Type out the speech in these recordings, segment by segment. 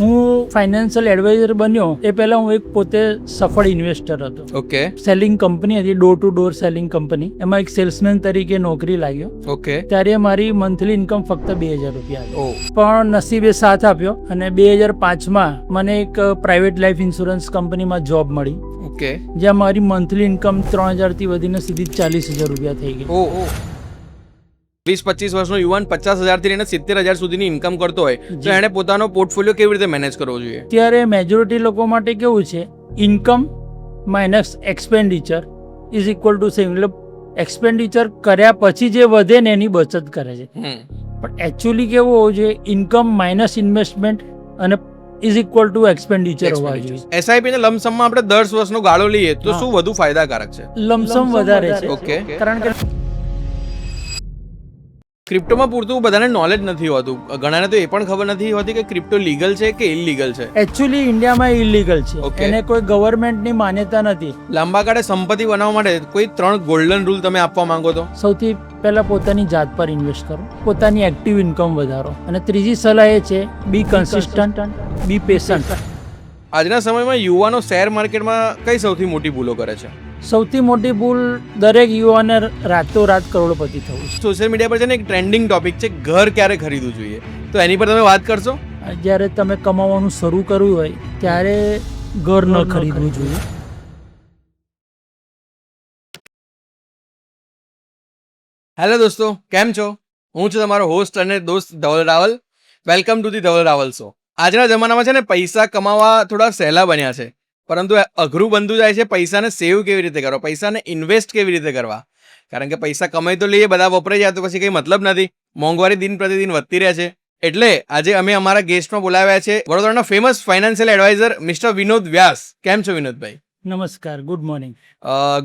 હું financial adviser બન્યો એ પહેલા હું એક પોતે સફળ ઇન્વેસ્ટર હતો. ઓકે સેલિંગ કંપની હતી, door to door selling company. એમાં એક સેલ્સમેન તરીકે નોકરી લાગ્યો. ઓકે ત્યારે મારી મંથલી ઇન્કમ ફક્ત 2,000 રૂપિયા હતી. ઓ પણ નસીબે સાથ આપ્યો અને 2005માં મને એક પ્રાઇવેટ લાઈફ ઇન્સ્યોરન્સ કંપનીમાં જોબ મળી, ઓકે જ્યાં મારી મંથલી ઇન્કમ 3,000 થી વધીને સીધી 40,000 રૂપિયા થઈ ગઈ. ઓ 20-25 વર્ષનો યુવાન 50,000 થી લઈને 70,000 સુધીની ઇન્કમ કરતો હોય તો જી. એને પોતાનો પોર્ટફોલિયો કેવી રીતે મેનેજ કરવો જોઈએ? ત્યારે મેજોરિટી લોકો માટે કેવું છે, income minus expenditure is equal to same. એટલે એક્સપેન્ડિચર કર્યા પછી જે વધે ને એની બચત કરે છે. પણ એકચ્યુઅલી કેવું હોવું જોઈએ, ઇન્કમ માઇનસ ઇન્વેસ્ટમેન્ટ અને ઇઝ ઇક્વલ ટુ એક્સપેન્ડિચર હોવા જોઈએ. એસઆઈપી ને લમસમમાં આપણે 10 વર્ષનો ગાળો લઈએ તો હા. શું વધુ ફાયદાકારક છે? લમસમ વધારે છે. ઓકે કારણ કે ક્રિપ્ટોમાં પૂરતું બધાને નોલેજ નથી હોતું. ઘણાને તો એ પણ ખબર નથી હોતી કે ક્રિપ્ટો લીગલ છે કે ઇલીગલ છે. એકચ્યુઅલી ઇન્ડિયામાં ઇલીગલ છે. Okay. એને કોઈ ગવર્મેન્ટની માન્યતા નથી. લાંબા ગાળે સંપત્તિ બનાવવા માટે કોઈ 3 ગોલ્ડન રૂલ તમે આપવા માંગો તો? સૌથી પહેલા પોતાની જાત પર ઇન્વેસ્ટ કરો, પોતાની એક્ટિવ ઇન્કમ વધારો, અને ત્રીજી સલાહ એ છે, બી કન્સિસ્ટન્ટ, બી પેશન્ટ. આજના સમયમાં યુવાનો શેર માર્કેટમાં કઈ સૌથી મોટી ભૂલો કરે છે? સૌથી મોટી ભૂલ દરેક યુવાને રાતોરાત કરોડપતિ થવું છે. સોશિયલ મીડિયા પર છે ને એક ટ્રેન્ડિંગ ટોપિક છે, ઘર ક્યારે ખરીદવું જોઈએ, તો એની પર તમે વાત કરશો? જ્યારે તમે કમાવાનું શરૂ કરવું હોય ત્યારે ઘર ન ખરીદવું જોઈએ. હેલો દોસ્તો, કેમ છો? હું છું તમારો હોસ્ટ અને દોસ્ત Dhaval Raval. Welcome to the Dhaval Raval show. આજના જમાનામાં છે ને પૈસા કમાવા થોડા સહેલા બન્યા છે, પરંતુ અઘરું બનતું જાય છે પૈસાને સેવ કેવી રીતે કરવા, પૈસાને ઇન્વેસ્ટ કેવી રીતે કરવા. કારણ કે પૈસા કમાઈ તો લઈએ, બધા વપરાઈ જાય તો પછી કંઈ મતલબ નથી. મોંઘવારી દિન પ્રતિદિન વધતી રહે છે. એટલે આજે અમે અમારા ગેસ્ટમાં બોલાવ્યા છે વડોદરાના famous financial advisor mister Vinod Vyas. કેમ છો વિનોદભાઈ? નમસ્કાર, ગુડ મોર્નિંગ.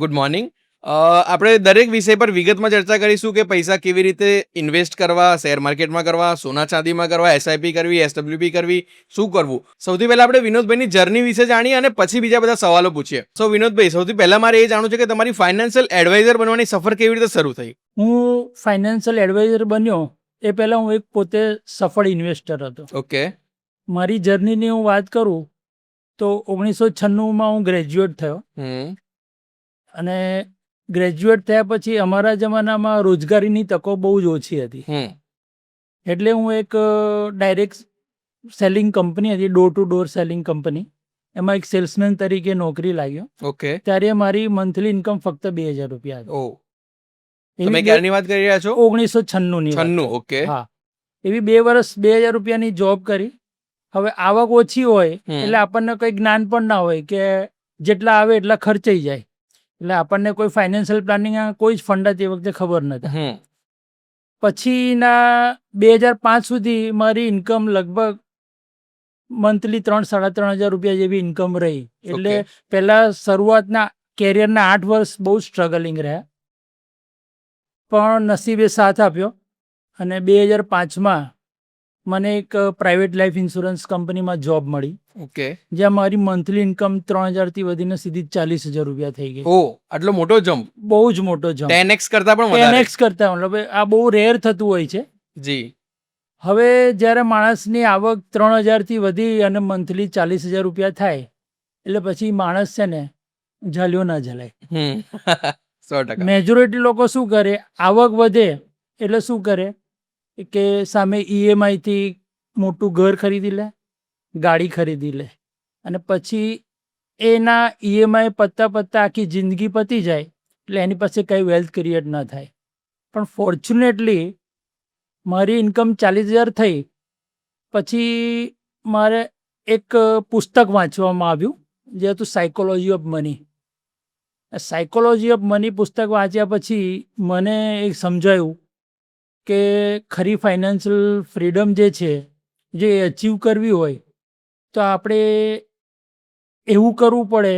Good morning. આપણે દરેક વિષય પર વિગતમાં ચર્ચા કરીશું કે પૈસા કેવી રીતે ઇન્વેસ્ટ કરવા, શેર માર્કેટમાં કરવા, સોના ચાંદીમાં કરવા, એસઆઈપી કરવી, એસડબ્લ્યુપી કરવી, શું કરવું. સૌથી પહેલા આપણે વિનોદભાઈની જર્ની વિશે જાણીએ અને પછી બીજા બધા સવાલો પૂછીએ. સો વિનોદભાઈ, સૌથી પહેલા મારે એ જાણવું છે કે તમારી ફાઇનાન્શિયલ એડવાઇઝર બનવાની સફર કેવી રીતે શરૂ થઈ? હું ફાઇનાન્શિયલ એડવાઇઝર બન્યો એ પહેલા હું એક પોતે સફળ ઇન્વેસ્ટર હતો. ઓકે મારી જર્નીની હું વાત કરું તો 1996માં હું ગ્રેજ્યુએટ થયો, અને ગ્રેજ્યુએટ થયા પછી અમારા જમાનામાં રોજગારીની તકો બહુ જ ઓછી હતી. એટલે હું એક ડાયરેક્ટ સેલિંગ કંપની હતી, door to door selling company. એમાં એક સેલ્સમેન તરીકે નોકરી લાગ્યો. ઓકે ત્યારે મારી મંથલી ઇન્કમ ફક્ત 2,000 રૂપિયા હતી. ઓ તમે ક્યારની વાત કરી રહ્યા છો? 1996ની વાત. 96. ઓકે હા, એવી 2 વર્ષ 2,000 રૂપિયાની જોબ કરી. હવે આવક ઓછી હોય એટલે આપણને કંઈ જ્ઞાન પણ ના હોય કે જેટલા આવે એટલા ખર્ચાઈ જાય. એટલે આપણને કોઈ ફાઇનાન્શિયલ પ્લાનિંગ કોઈ જ ફંડા તે વખતે ખબર નથી. પછીના 2005 સુધી મારી ઇન્કમ લગભગ મંથલી 3,000-3,500 રૂપિયા જેવી ઇન્કમ રહી. એટલે Okay. પહેલા શરૂઆતના કેરિયરના 8 વર્ષ બહુ સ્ટ્રગલિંગ રહ્યા, પણ નસીબે સાથ આપ્યો અને 2005માં મને એક પ્રાઇવેટ લાઈફ ઇન્સ્યોરન્સ કંપનીમાં જોબ મળી, ઓકે જ્યાં મારી મંથલી ઇન્કમ 3,000 થી વધીને સીધી 40,000 રૂપિયા થઈ ગઈ. ઓ આટલો મોટો જમ્પ, બહુ જ મોટો જમ્પ. 10x કરતા પણ વધારે. 10x કરતા, મતલબ આ બહુ રેર થતું હોય છે. જી હવે જ્યારે માણસની આવક 3,000 થી વધી અને મંથલી 40,000 રૂપિયા થાય એટલે પછી માણસ છે ને ઝાલ્યો ના ઝલાય. 100%. મેજોરિટી લોકો શું કરે, આવક વધે એટલે શું કરે કે સામે EMI થી મોટું ઘર ખરીદી લે, ગાડી ખરીદી લે, અને પછી એના EMI પત્તા આખી જિંદગી પતી જાય એટલે એની પાસે કંઈ વેલ્થ ક્રિએટ ના થાય. પણ ફોર્ચ્યુનેટલી મારી ઇન્કમ 40,000 થઈ પછી મારે એક પુસ્તક વાંચવામાં આવ્યું જે હતું psychology of money. Psychology of money પુસ્તક વાંચ્યા પછી મને એક સમજાયું કે ખરી ફાઇનાન્શિયલ ફ્રીડમ જે છે, જે અચીવ કરવી હોય તો આપણે એવું કરવું પડે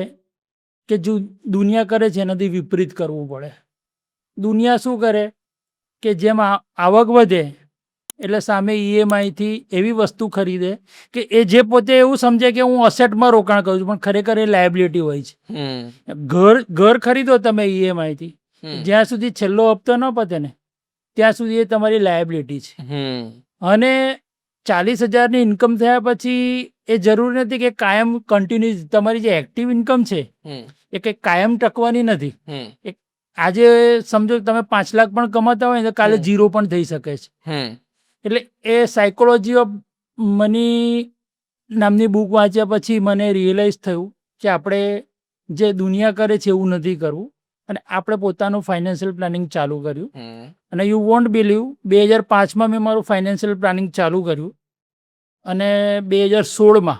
કે જો દુનિયા કરે છે એનાથી વિપરીત કરવું પડે. દુનિયા શું કરે કે જેમ આવક વધે એટલે સામે EMI થી એવી વસ્તુ ખરીદે કે એ જે પોતે એવું સમજે કે હું અસેટમાં રોકાણ કરું છું, પણ ખરેખર એ લાયબિલિટી હોય છે. ઘર ખરીદો તમે EMI થી, જ્યાં સુધી છેલ્લો હપ્તો ન પતે ને ત્યાં સુધી એ તમારી લાયબિલિટી છે. અને 40,000ની ઇન્કમ થયા પછી એ જરૂરી નથી કે કાયમ કન્ટિન્યુ તમારી જે એક્ટિવ ઇન્કમ છે એ કંઈ કાયમ ટકવાની નથી. આજે સમજો કે તમે 5 લાખ પણ કમાતા હોય ને તો કાલે હમ. 0 પણ થઈ શકે છે. એટલે એ સાયકોલોજી ઓફ મની નામની બુક વાંચ્યા પછી મને રિયલાઇઝ થયું કે આપણે જે દુનિયા કરે છે એવું નથી કરવું, અને આપણે પોતાનું ફાઇનાન્શિયલ પ્લાનિંગ ચાલુ કર્યું. અને યુ વોન્ટ બિલીવ 2005માં મેં મારું ફાઇનાન્શિયલ પ્લાનિંગ ચાલુ કર્યું, અને 2016માં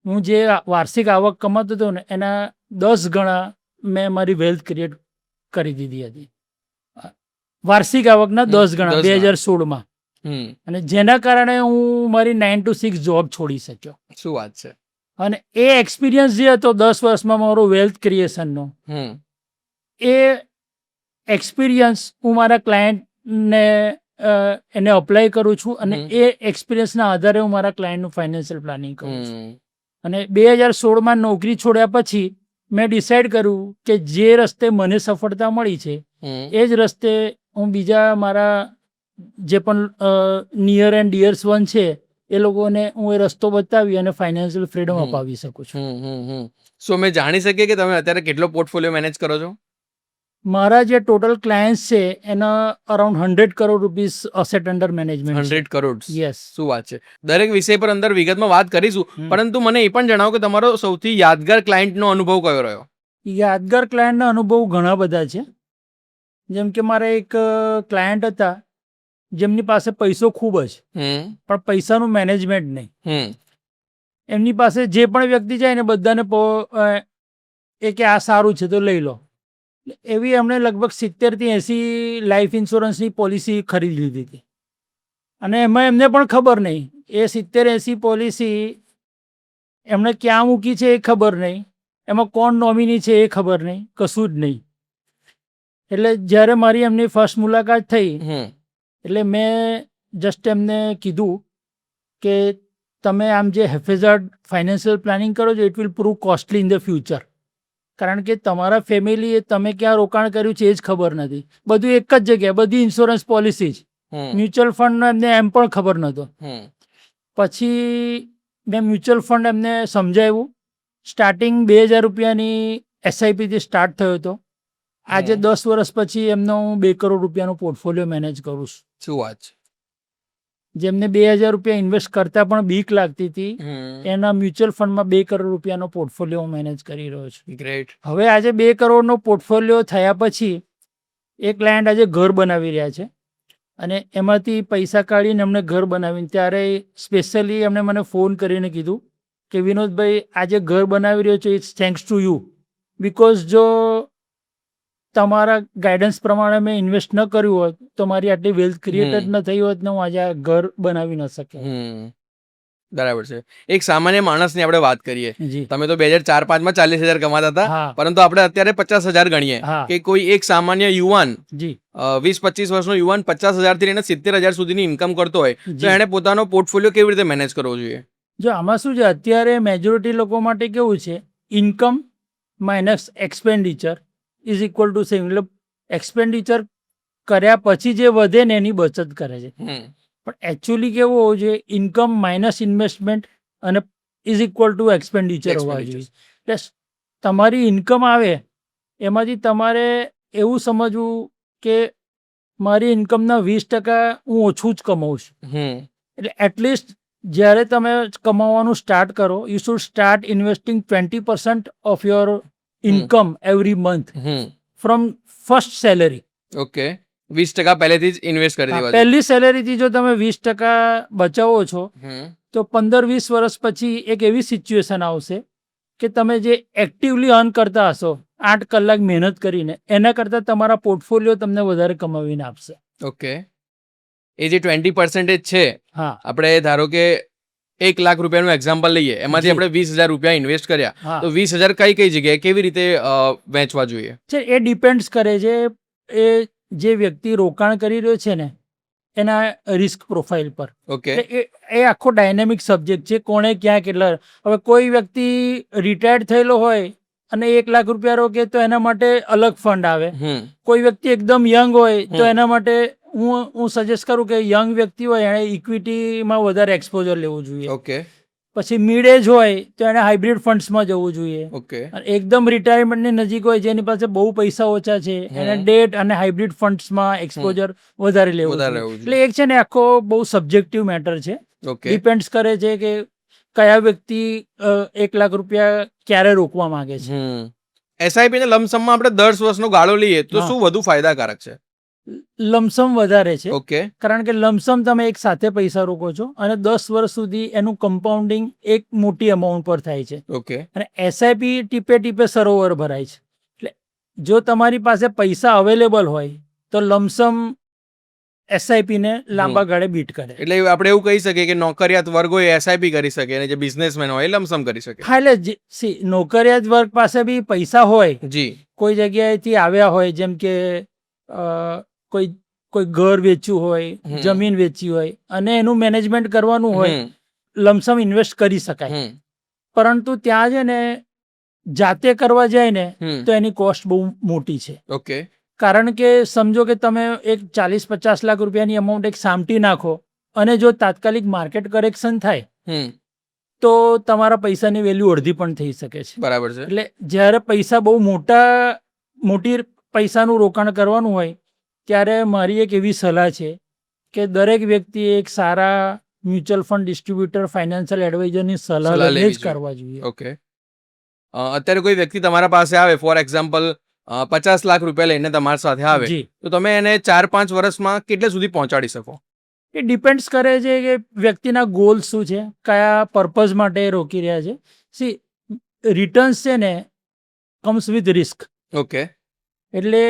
હું જે વાર્ષિક આવક કમાતો હતો ને એના 10 ગણા મેં મારી વેલ્થ ક્રિએટ કરી દીધી હતી. વાર્ષિક આવકના 10 ગણા 10 ગણા. 2016માં. અને જેના કારણે હું મારી 9 to 6 જોબ છોડી શક્યો. શું વાત છે. અને એ એક્સપિરિયન્સ જે હતો 10 વર્ષમાં મારો વેલ્થ ક્રિએશનનો, એ એક્સપિરિયન્સ હું મારા ક્લાયન્ટને એને અપ્લાય કરું છું, અને એ એક્સપિરિયન્સના આધારે હું મારા ક્લાયન્ટનું ફાઇનાન્શિયલ પ્લાનિંગ કરું છું. અને 2016માં નોકરી છોડ્યા પછી મેં ડિસાઇડ કર્યું કે જે રસ્તે મને સફળતા મળી છે એ જ રસ્તે હું બીજા મારા જે પણ નિયર એન્ડ ડિયર્સ વન છે એ લોકોને હું એ રસ્તો બતાવી અને ફાઇનાન્શિયલ ફ્રીડમ અપાવી શકું છું. સો મેં જાણી શકીએ કે તમે અત્યારે કેટલો પોર્ટફોલિયો મેનેજ કરો છો? મારા જે ટોટલ ક્લાયન્ટ્સ છે એના around 100 crore rupees asset under management. 100 crore. Yes. શું વાત છે. દરેક વિષય પર અંદર વિગતમાં વાત કરીશું, પરંતુ મને એ પણ જણાવો કે તમારો સૌથી યાદગાર ક્લાયન્ટનો અનુભવ કયો રહ્યો? યાદગાર ક્લાયન્ટના અનુભવ ઘણા બધા છે. જેમ કે મારા એક ક્લાયન્ટ હતા જેમની પાસે પૈસો ખૂબ જ, પણ પૈસાનું મેનેજમેન્ટ નહીં. એમની પાસે જે પણ વ્યક્તિ જાય ને બધાને એ કે આ સારું છે તો લઈ લો. એવી એમણે લગભગ 70 થી 80 લાઈફ ઇન્સ્યોરન્સની પોલિસી ખરીદી લીધી હતી, અને એમાં એમને પણ ખબર નહીં એ 70-80 પોલિસી એમણે ક્યાં મૂકી છે એ ખબર નહીં, એમાં કોણ નોમિની છે એ ખબર નહીં, કશું જ નહીં. એટલે જ્યારે મારી એમની ફર્સ્ટ મુલાકાત થઈ એટલે મેં જસ્ટ એમને કીધું કે તમે આમ જે હેફેઝાર્ડ ફાઇનાન્શિયલ પ્લાનિંગ કરો છો it will prove costly in the future. કારણ કે તમારા ફેમિલીએ તમે ક્યાં રોકાણ કર્યું છે એ જ ખબર નથી. બધું એક જ જગ્યાએ, બધી ઇન્સ્યોરન્સ પોલિસી જ, મ્યુચ્યુઅલ ફંડનો એમને એમ પણ ખબર નહોતો. પછી મેં મ્યુચ્યુઅલ ફંડ એમને સમજાવ્યું. સ્ટાર્ટિંગ 2000 રૂપિયાની એસઆઈપીથી સ્ટાર્ટ થયો હતો. આજે 10 વર્ષ પછી એમનો હું 2 કરોડ રૂપિયાનો પોર્ટફોલિયો મેનેજ કરું છું. શું વાત છે. જેમને 2000 રૂપિયા ઇન્વેસ્ટ કરતા પણ બીક લાગતી હતી એના મ્યુચ્યુઅલ ફંડમાં 2 કરોડ રૂપિયાનો પોર્ટફોલિયો મેનેજ કરી રહ્યો છું. ગ્રેટ. હવે આજે 2 કરોડનો પોર્ટફોલિયો થયા પછી એ ક્લાયન્ટ આજે ઘર બનાવી રહ્યા છે, અને એમાંથી પૈસા કાઢીને એમને ઘર બનાવીને, ત્યારે સ્પેશિયલી એમણે મને ફોન કરીને કીધું કે વિનોદભાઈ આજે ઘર બનાવી રહ્યો છો it's thanks to you, because જો તમારા ગાઈડન્સ પ્રમાણે મેં ઇન્વેસ્ટ ન કર્યું હોત તો મારી આટલી વેલ્થ ક્રિએટ ન થઈ હોત ને હું આજે આ ઘર બનાવી ન શક્યો. બરાબર છે. એક સામાન્ય માણસની આપણે વાત કરીએ. જી. તમે તો 2004-5માં 40,000 કમાતા હતા, હા. પરંતુ આપણે અત્યારે 50,000 ગણીએ હા. કે કોઈ એક સામાન્ય યુવાન જી 20-25 વર્ષનો યુવાન 50,000 થી લઈને 70,000 સુધીની ઇન્કમ કરતો હોય તો જી. એણે પોતાનો પોર્ટફોલિયો કેવી રીતે મેનેજ કરવો જોઈએ? જો આમાં શું છે, અત્યારે મેજોરિટી લોકો માટે કેવું છે, income minus expenditure is equal two saving. એટલે એક્સપેન્ડિચર કર્યા પછી જે વધે ને એની બચત કરે છે. પણ એકચ્યુઅલી કેવું હોવું જોઈએ, ઇન્કમ માઇનસ ઇન્વેસ્ટમેન્ટ અને ઇઝ ઇક્વલ ટુ એક્સપેન્ડિચર હોવા જોઈએ. એટલે તમારી ઇન્કમ આવે એમાંથી તમારે એવું સમજવું કે મારી ઇન્કમના 20% હું ઓછું જ કમાઉં છું. એટલે એટલીસ્ટ જ્યારે તમે કમાવાનું સ્ટાર્ટ કરો you should start investing 20% of your income every month from first salary. Okay. 20% પહેલેથી જ ઇન્વેસ્ટ કરી દેવા. પહેલી સેલેરીથી જો તમે 20% બચાવો છો તો 15-20 વર્ષ પછી એક એવી સિચ્યુએશન આવશે કે તમે જે એક્ટિવલી અર્ન કરતા હશો 8 કલાક મહેનત કરીને, એના કરતાં તમારા પોર્ટફોલિયો તમને વધારે કમાવીને આપશે. ઓકે. એ જે 20% છે, હા આપણે ધારો કે 1 લાખ રૂપિયાનું એક્ઝામ્પલ લઈએ, એમાંથી જી. આપણે 20,000 રૂપિયા ઇન્વેસ્ટ કર્યા, હા તો 20,000 કઈ કઈ જગ્યાએ કેવી રીતે વેચવા જોઈએ? છે એ ડિપેન્ડ્સ કરે છે એ જે વ્યક્તિ રોકાણ કરી રહ્યો છે ને એના રિસ્ક પ્રોફાઇલ પર. ઓકે. એટલે એ આખો ડાયનેમિક સબ્જેક્ટ છે, કોણે ક્યાં કેટલા. હવે કોઈ વ્યક્તિ રિટાયર્ડ થયેલો હોય અને 1 લાખ રૂપિયા રોકે તો એના માટે અલગ ફંડ આવે. કોઈ વ્યક્તિ એકદમ યંગ હોય તો એના માટે હું સજેસ્ટ કરું કે યંગ વ્યક્તિ હોય એણે ઇક્વિટીમાં વધારે એક્સપોઝર લેવું જોઈએ. ઓકે પછી મિડ એજ હોય તો એણે હાઇબ્રિડ ફંડ્સમાં જવું જોઈએ. ઓકે અને એકદમ રિટાયરમેન્ટની નજીક હોય જેની પાસે બહુ પૈસા ઓછા છે એને ડેટ અને હાઇબ્રિડ ફંડ્સમાં એક્સપોઝર વધારે લેવું વધારે જોઈએ. લેવું જોઈએ. એટલે એક છે ને આખો બહુ સબ્જેક્ટિવ મેટર છે. ઓકે ડિપેન્ડ્સ કરે છે કે કયા વ્યક્તિ 1 લાખ રૂપિયા ક્યારે રોકવા માંગે છે. એસઆઈપી ને લમસમમાં આપણે 10 વર્ષનો ગાળો લઈએ તો હા. શું વધુ ફાયદાકારક છે? લમસમ વધારે છે, ઓકે કારણ કે લમસમ તમે એક સાથે પૈસા રોકો છો અને 10 વર્ષ સુધી એનું કમ્પાઉન્ડિંગ એક મોટી અમાઉન્ટ પર થાય છે. ઓકે અને એસઆઈપી ટીપે ટીપે સરોવર ભરાય છે. એટલે જો તમારી પાસે પૈસા અવેલેબલ હોય તો લમસમ એસઆઈપી ને લાંબા ગાળે બીટ કરે. એટલે આપણે એવું કહી શકીએ કે નોકરિયાત વર્ગ હોય એસઆઈપી કરી શકે અને જે બિઝનેસમેન હોય એ લમસમ કરી શકે. હા, એટલે નોકરિયાત વર્ગ પાસે બી પૈસા હોય, જી કોઈ જગ્યાએથી આવ્યા હોય, જેમ કે કોઈ ઘર વેચ્યું હોય, જમીન વેચી હોય અને એનું મેનેજમેન્ટ કરવાનું હોય, લમસમ ઇન્વેસ્ટ કરી શકાય. પરંતુ ત્યાં છે ને જાતે કરવા જાય ને તો એની કોસ્ટ બહુ મોટી છે. ઓકે કારણ કે સમજો કે તમે એક 40-50 લાખ રૂપિયાની અમાઉન્ટ એક સામટી નાખો અને જો તાત્કાલિક માર્કેટ કરેક્શન થાય તો તમારા પૈસાની વેલ્યુ અડધી પણ થઈ શકે છે. બરાબર છે. એટલે જ્યારે પૈસા બહુ મોટી પૈસાનું રોકાણ કરવાનું હોય ત્યારે મારી એક એવી સલાહ છે કે દરેક વ્યક્તિએ એક સારા મ્યુચ્યુઅલ ફંડ ડિસ્ટ્રીબ્યુટર, ફાઇનાન્શિયલ એડવાઇઝરની સલાહ લઈને જ કરવા જોઈએ. ઓકે અત્યારે કોઈ વ્યક્તિ તમારા પાસે આવે, ફોર એક્ઝામ્પલ 50 લાખ રૂપિયા લઈને તમારી સાથે આવે, જી, તો તમે એને 4-5 વર્ષમાં કેટલે સુધી પહોંચાડી શકો? એ ડિપેન્ડ્સ કરે છે કે વ્યક્તિના ગોલ શું છે, કયા પર્પઝ માટે એ રોકી રહ્યા છે. સી રિટર્ન્સ છે ને કમ્સ વિથ રિસ્ક. ઓકે એટલે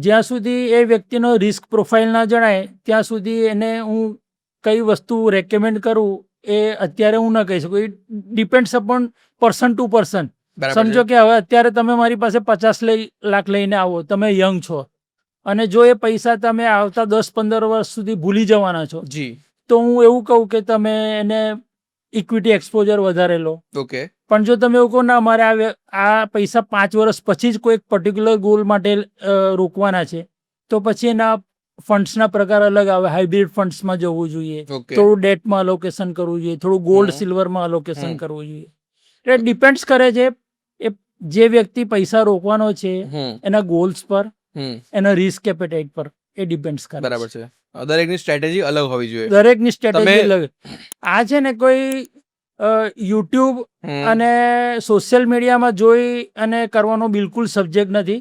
જ્યાં સુધી એ વ્યક્તિનો રિસ્ક પ્રોફાઇલ ના જણાય ત્યાં સુધી એને હું કઈ વસ્તુ રેકમેન્ડ કરું એ અત્યારે હું ન કહી શકું. It depends upon person to person. સમજો કે હવે અત્યારે તમે મારી પાસે 50 લાખ લઈને આવો, તમે યંગ છો અને જો એ પૈસા તમે આવતા 10-15 વર્ષ સુધી ભૂલી જવાના છો, જી, તો હું એવું કહું કે તમે એને ઇક્વિટી એક્સપોઝર વધારે લો. ઓકે પણ જો તમે એવું કહો ના મારે આ પૈસા 5 વર્ષ પછી જ કોઈ પર્ટિક્યુલર ગોલ માટે રોકવાના છે, તો પછી એના ફંડ્સના પ્રકાર અલગ આવે. હાઇબ્રિડ ફંડ્સમાં જવું જોઈએ, થોડું ડેટમાં અલોકેશન કરવું જોઈએ, થોડું ગોલ્ડ સિલ્વરમાં અલોકેશન કરવું જોઈએ. એટલે ડિપેન્ડ્સ કરે છે જે વ્યક્તિ પૈસા રોકવાનો છે એના ગોલ્સ પર, એના રિસ્ક એપેટાઇટ પર. એ ડિપેન્ડ્સ કરે. બરાબર છે. દરેકની સ્ટ્રેટેજી અલગ હોવી જોઈએ. દરેકની સ્ટ્રેટેજી અલગ. આ છે ને કોઈ યુટ્યુબ અને સોશિયલ મીડિયામાં જોઈ અને કરવાનો બિલકુલ સબ્જેક્ટ નથી.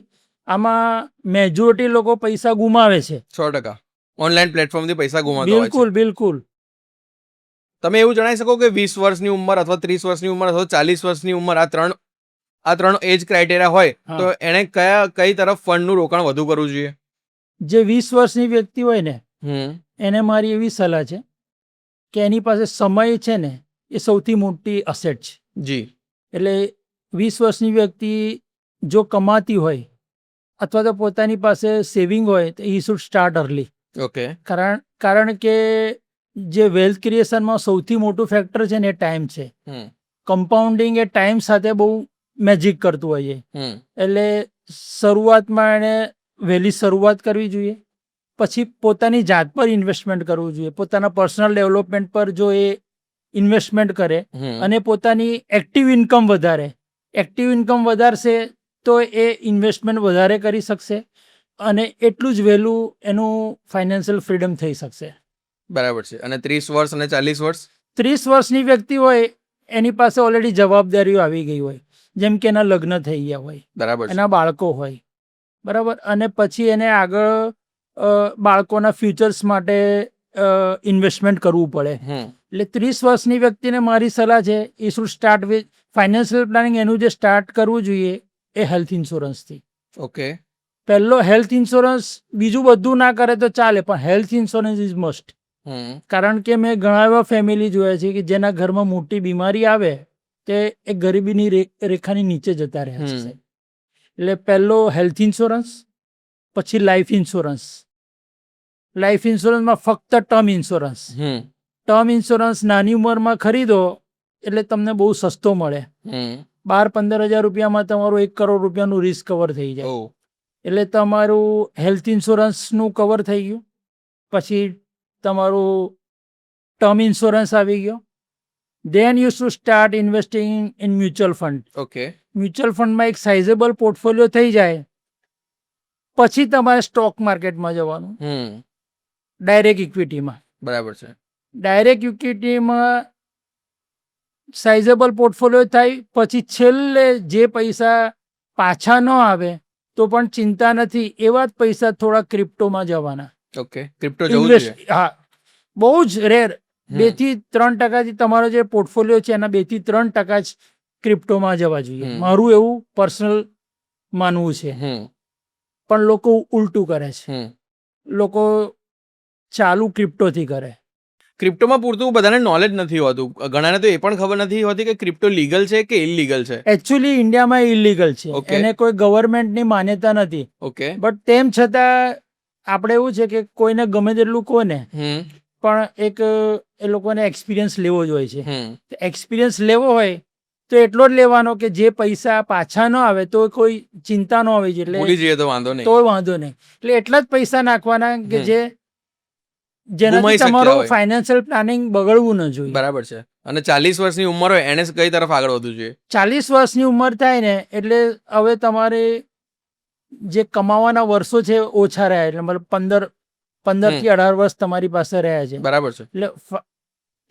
આમાં મેજોરિટી લોકો પૈસા ગુમાવે છે. 100% ઓનલાઈન પ્લેટફોર્મથી પૈસા ગુમાવતા હોય છે. બિલકુલ બિલકુલ. તમે એવું જણાવી શકો કે 20 વર્ષની ઉંમર અથવા 30 વર્ષની ઉંમર અથવા 40 વર્ષની ઉંમર, આ ત્રણ એજ ક્રાઇટેરિયા હોય તો એને કઈ તરફ ફંડનું રોકાણ વધુ કરવું જોઈએ? જે 20 વર્ષની વ્યક્તિ હોય ને એને મારી એવી સલાહ છે કે એની પાસે સમય છે ને એ સૌથી મોટી અસેટ છે. જી. એટલે 20 વર્ષની વ્યક્તિ જો કમાતી હોય અથવા તો પોતાની પાસે સેવિંગ હોય તો he should start early. Okay. કારણ કે જે વેલ્થ ક્રિએશનમાં સૌથી મોટું ફેક્ટર છે ને એ ટાઈમ છે. કમ્પાઉન્ડિંગ એ ટાઈમ સાથે બહુ મેજિક કરતું હોય છે. એટલે શરૂઆતમાં એને વહેલી શરૂઆત કરવી જોઈએ. પછી પોતાની જાત પર ઇન્વેસ્ટમેન્ટ કરવું જોઈએ. પોતાના પર્સનલ ડેવલપમેન્ટ પર જો એ ઇન્વેસ્ટમેન્ટ કરે અને પોતાની એક્ટિવ ઇન્કમ વધારશે તો એ ઇન્વેસ્ટમેન્ટ વધારે કરી શકશે અને એટલું જ વહેલું એનું ફાઇનાન્શિયલ ફ્રીડમ થઈ શકશે. બરાબર છે. અને 30 વર્ષ અને 40 વર્ષ? 30 વર્ષની વ્યક્તિ હોય એની પાસે ઓલરેડી જવાબદારીઓ આવી ગઈ હોય, જેમ કે એના લગ્ન થઈ ગયા હોય, બરાબર, એના બાળકો હોય, બરાબર, અને પછી એને આગળ બાળકોના ફ્યુચર્સ માટે ઇન્વેસ્ટમેન્ટ કરવું પડે. એટલે 30 વર્ષની વ્યક્તિને મારી સલાહ છે એ should start with financial planning. એનું જે સ્ટાર્ટ કરવું જોઈએ એ હેલ્થ ઇન્સ્યોરન્સથી. ઓકે. પહેલો હેલ્થ ઇન્સ્યોરન્સ, બીજું બધું ના કરે તો ચાલે પણ હેલ્થ ઇન્સ્યોરન્સ ઇઝ મસ્ટ. કારણ કે મેં ઘણા એવા ફેમિલી જોયા છે કે જેના ઘરમાં મોટી બીમારી આવે તે એ ગરીબીની રેખાની નીચે જતા રહ્યા છે. એટલે પહેલો હેલ્થ ઇન્સ્યોરન્સ, પછી લાઈફ ઇન્સ્યોરન્સ. લાઈફ ઇન્સ્યોરન્સમાં ફક્ત ટર્મ ઇન્સ્યોરન્સ. ટર્મ ઇન્સ્યોરન્સ નાની ઉંમરમાં ખરીદો એટલે તમને બહુ સસ્તો મળે. 12-15 હજાર રૂપિયામાં તમારું 1 કરોડ રૂપિયાનું રિસ્ક કવર થઈ જાય. એટલે તમારું હેલ્થ ઇન્સ્યોરન્સનું કવર થઈ ગયું. પછી તમારું ટર્મ ઇન્સ્યોરન્સ આવી ગયો. Then you to start investing in mutual fund. Okay. Mutual ફંડમાં એક સાઇઝેબલ પોર્ટફોલિયો થઈ જાય પછી તમારે સ્ટોક માર્કેટમાં જવાનું, ડાયરેક્ટ ઇક્વિટીમાં. બરાબર છે. ડાયરેક્ટ ઇક્વિટીમાં સાઇઝેબલ પોર્ટફોલિયો થાય પછી છેલ્લે જે પૈસા પાછા ન આવે તો પણ ચિંતા નથી, એવા જ પૈસા થોડા ક્રિપ્ટોમાં જવાના. ઓકે. ક્રિપ્ટો જવું જોઈએ. હા, બહુ જ રેર. 2-3% તમારો જે પોર્ટફોલિયો છે એના 2-3% જ ક્રિપ્ટોમાં જવા જોઈએ. મારું એવું પર્સનલ માનવું છે. પણ લોકો ઉલટું કરે છે. લોકો ચાલુ ક્રિપ્ટોથી કરે. ક્રિપ્ટોમાં પૂરતું બધાને નોલેજ નથી હોતું. ઘણાને તો એ પણ ખબર નથી હોતી કે ક્રિપ્ટો લીગલ છે કે ઇલીગલ છે. એકચ્યુઅલી ઇન્ડિયામાં ઇલીગલ છે. Okay. એને કોઈ ગવર્મેન્ટની માન્યતા નથી. ઓકે. બટ તેમ છતાં આપણે એવું છે કે કોઈને ગમે તેટલું કોને પણ એક એ લોકોને એક્સપિરિયન્સ લેવો જ હોય છે. એક્સપિરિયન્સ લેવો હોય તો એટલો જ લેવાનો કે જે પૈસા પાછા ન આવે તો કોઈ ચિંતા ન હોવી જોઈએ. ભૂલી જઈએ તો વાંધો નહીં. તો વાંધો નહીં. એટલે એટલા જ પૈસા નાખવાના કે જેનાથી ગુમાઈ શક્યા તમારું હોય. ફાઇનાન્શિયલ પ્લાનિંગ બગડવું ન જોઈએ. બરાબર છે. અને 40 વર્ષની ઉંમર હોય એને કઈ તરફ આગળ વધવું જોઈએ? 40 વર્ષની ઉંમર થાય ને એટલે હવે તમારે જે કમાવાના વર્ષો છે ઓછા રહ્યા, એટલે મતલબ 15 થી 18 વર્ષ તમારી પાસે રહ્યા છે. બરાબર છે. એટલે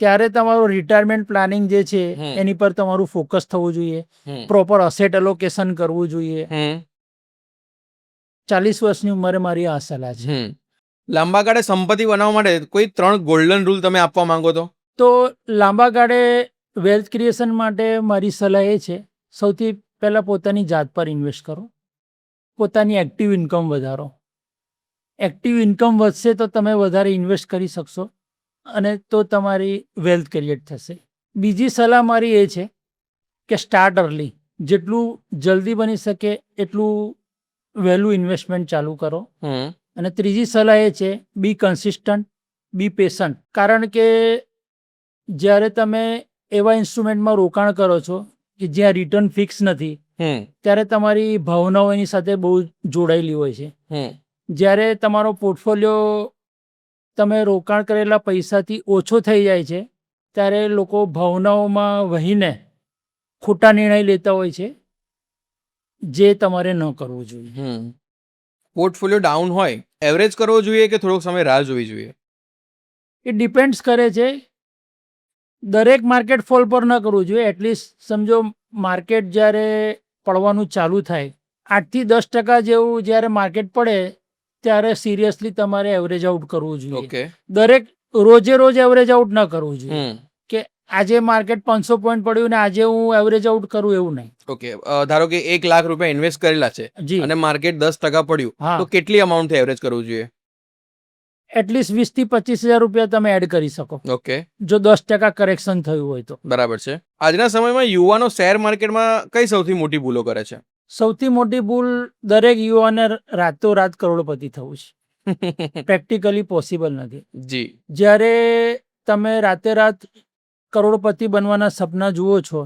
ત્યારે તમારું રિટાયરમેન્ટ પ્લાનિંગ જે છે એની પર તમારું ફોકસ થવું જોઈએ. પ્રોપર અસેટ એલોકેશન કરવું જોઈએ. 40 વર્ષની ઉંમરે મારી આ સલાહ છે. લાંબા ગાળે સંપત્તિ બનાવવા માટે કોઈ 3 ગોલ્ડન રૂલ તમે આપવા માંગો તો? તો લાંબા ગાળે વેલ્થ ક્રિએશન માટે મારી સલાહ એ છે, સૌથી પહેલાં પોતાની જાત પર ઇન્વેસ્ટ કરો. પોતાની એક્ટિવ ઇન્કમ વધારો. એક્ટિવ ઇન્કમ વધશે તો તમે વધારે ઇન્વેસ્ટ કરી શકશો અને તો તમારી વેલ્થ ક્રિએટ થશે. બીજી સલાહ મારી એ છે કે સ્ટાર્ટ અર્લી. જેટલું જલ્દી બની શકે એટલું વહેલું ઇન્વેસ્ટમેન્ટ ચાલુ કરો. અને ત્રીજી સલાહ એ છે બી કન્સિસ્ટન્ટ, બી પેશન્ટ. કારણ કે જ્યારે તમે એવા ઇન્સ્ટ્રુમેન્ટમાં રોકાણ કરો છો કે જ્યાં રિટર્ન ફિક્સ નથી ત્યારે તમારી ભાવનાઓ એની સાથે બહુ જોડાયેલી હોય છે. જ્યારે તમારો પોર્ટફોલિયો તમે રોકાણ કરેલા પૈસાથી ઓછો થઈ જાય છે ત્યારે લોકો ભાવનાઓમાં વહીને ખોટા નિર્ણય લેતા હોય છે, જે તમારે ન કરવું જોઈએ. પોર્ટફોલિયો ડાઉન હોય એવરેજ કરવો જોઈએ કે થોડોક સમય રાહ જોવી જોઈએ? એ ડિપેન્ડ્સ કરે છે. દરેક માર્કેટ ફોલ પર ન કરવું જોઈએ. એટલીસ્ટ સમજો માર્કેટ જ્યારે પડવાનું ચાલુ થાય 8-10% જેવું જ્યારે માર્કેટ પડે ત્યારે સિરિયસલી તમારે એવરેજ આઉટ કરવું જોઈએ. ઓકે. દરેક રોજ એવરેજ આઉટ ન કરવું જોઈએ કે આજે માર્કેટ 500 પોઈન્ટ પડ્યું ને આજે હું એવરેજ આઉટ કરું, એવું નહીં. ઓકે. ધારો કે 1 લાખ રૂપિયા ઇન્વેસ્ટ કરેલા છે જી. અને માર્કેટ 10% પડ્યું હા. તો કેટલી અમાઉન્ટ એવરેજ કરવું જોઈએ? એટલીસ્ટ 20,000-25,000 રૂપિયા તમે એડ કરી શકો ઓકે. જો 10% કરેક્શન થયું હોય તો. બરાબર છે. આજના સમયમાં યુવાનો શેર માર્કેટમાં કઈ સૌથી મોટી ભૂલો કરે છે? સૌથી મોટી ભૂલ દરેક યુવાને રાતોરાત કરોડપતિ થવું છે. પ્રેક્ટિકલી પોસિબલ નથી. જી. જ્યારે તમે રાતે-રાત કરોડપતિ બનવાના સપના જુઓ છો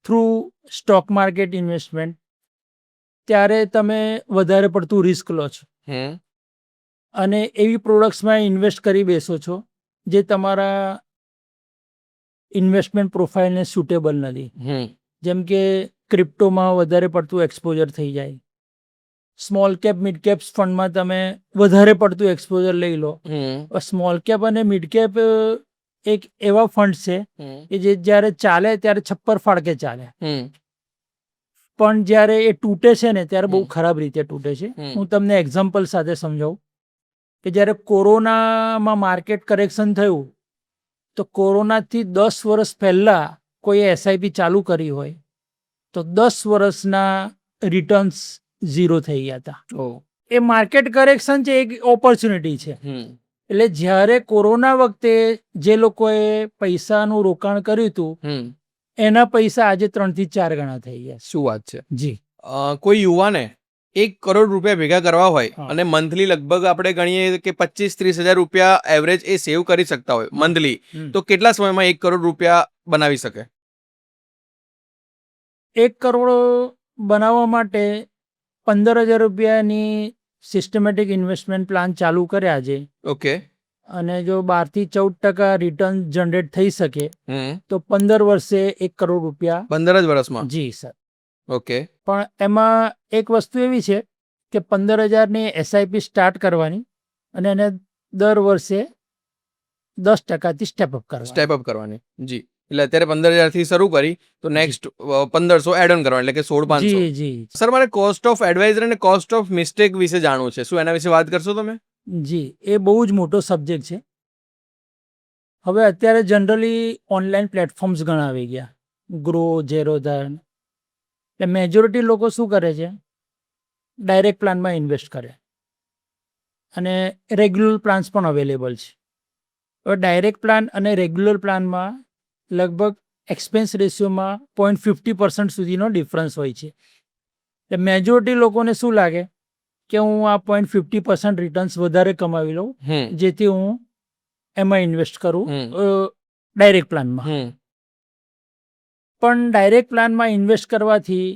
થ્રુ સ્ટોક માર્કેટ ઇન્વેસ્ટમેન્ટ, ત્યારે તમે વધારે પડતું રિસ્ક લો છો અને એવી પ્રોડક્ટ્સમાં ઇન્વેસ્ટ કરી બેસો છો જે તમારા ઇન્વેસ્ટમેન્ટ પ્રોફાઇલને સુટેબલ નથી. જેમ કે ક્રિપ્ટોમાં વધારે પડતું એક્સપોઝર થઈ જાય, સ્મોલ કેપ મિડ કેપ ફંડમાં તમે વધારે પડતું એક્સપોઝર લઈ લો. સ્મોલ કેપ અને મિડ કેપ એક એવા ફંડ છે કે જે જ્યારે ચાલે ત્યારે છપ્પર ફાડકે ચાલે, પણ જ્યારે એ તૂટે છે ને ત્યારે બહુ ખરાબ રીતે તૂટે છે. હું તમને એક્ઝામ્પલ સાથે સમજાવું કે જ્યારે કોરોનામાં માર્કેટ કરેક્શન થયું તો કોરોનાથી 10 વર્ષ પહેલાં કોઈએ એસઆઈપી ચાલુ કરી હોય તો 10 વર્ષના રિટર્ન્સ 0 થઈ ગયા હતા. એ માર્કેટ કરેક્શન છે, એક ઓપોર્ચ્યુનિટી છે. એટલે જ્યારે કોરોના વખતે જે લોકોએ પૈસાનું રોકાણ કર્યું હતું એના પૈસા આજે 3 થી 4 ગણા થઈ ગયા. શું વાત છે? જી. કોઈ યુવાને 1 કરોડ રૂપિયા ભેગા કરવા હોય અને મંથલી લગભગ આપણે ગણીએ કે 25-30 હજાર રૂપિયા એવરેજ એ સેવ કરી શકતા હોય મંથલી, તો કેટલા સમયમાં 1 કરોડ રૂપિયા બનાવી શકે? 1 કરોડ બનાવવા માટે 15,000 રૂપિયાની સિસ્ટમેટિક ઇન્વેસ્ટમેન્ટ પ્લાન ચાલુ કરે આજે ઓકે. અને જો 12 થી 14% રિટર્ન જનરેટ થઈ શકે હમ. તો 15 વર્ષે 1 કરોડ રૂપિયા. 15 જ વર્ષમાં? જી સર. ઓકે. પણ એમાં એક વસ્તુ એવી છે કે 15,000ની એસઆઈપી સ્ટાર્ટ કરવાની અને એને દર વર્ષે 10%થી સ્ટેપ અપ કરવાની. જી. એટલે અત્યારે 15,000 થી શરૂ કરી તો નેક્સ્ટ 1500 એડ ઓન કરવાનું, એટલે કે 16,500. જી જી સર, મારે કોસ્ટ ઓફ એડવાઇઝર અને કોસ્ટ ઓફ મિસ્ટેક વિશે જાણવું છે. શું એના વિશે વાત કરશો તમે? જી, એ બહુ જ મોટો સબ્જેક્ટ છે. હવે અત્યારે જનરલી ઓનલાઈન પ્લેટફોર્મ્સ ઘણા આવી ગયા, ગ્રો, ઝેરોધન. એટલે મેજોરિટી લોકો શું કરે છે, ડાયરેક્ટ પ્લાનમાં ઇન્વેસ્ટ કરે અને રેગ્યુલર પ્લાન્સ પણ અવેલેબલ છે. હવે ડાયરેક્ટ પ્લાન અને રેગ્યુલર પ્લાનમાં લગભગ એક્સપેન્સ રેશિયોમાં 0.50% સુધીનો ડિફરન્સ હોય છે. એટલે મેજોરિટી લોકોને શું લાગે કે હું આ 0.50% રિટર્ન્સ વધારે કમાવી લઉં, જેથી હું એમાં ઇન્વેસ્ટ કરું ડાયરેક્ટ પ્લાનમાં. પણ ડાયરેક્ટ પ્લાનમાં ઇન્વેસ્ટ કરવાથી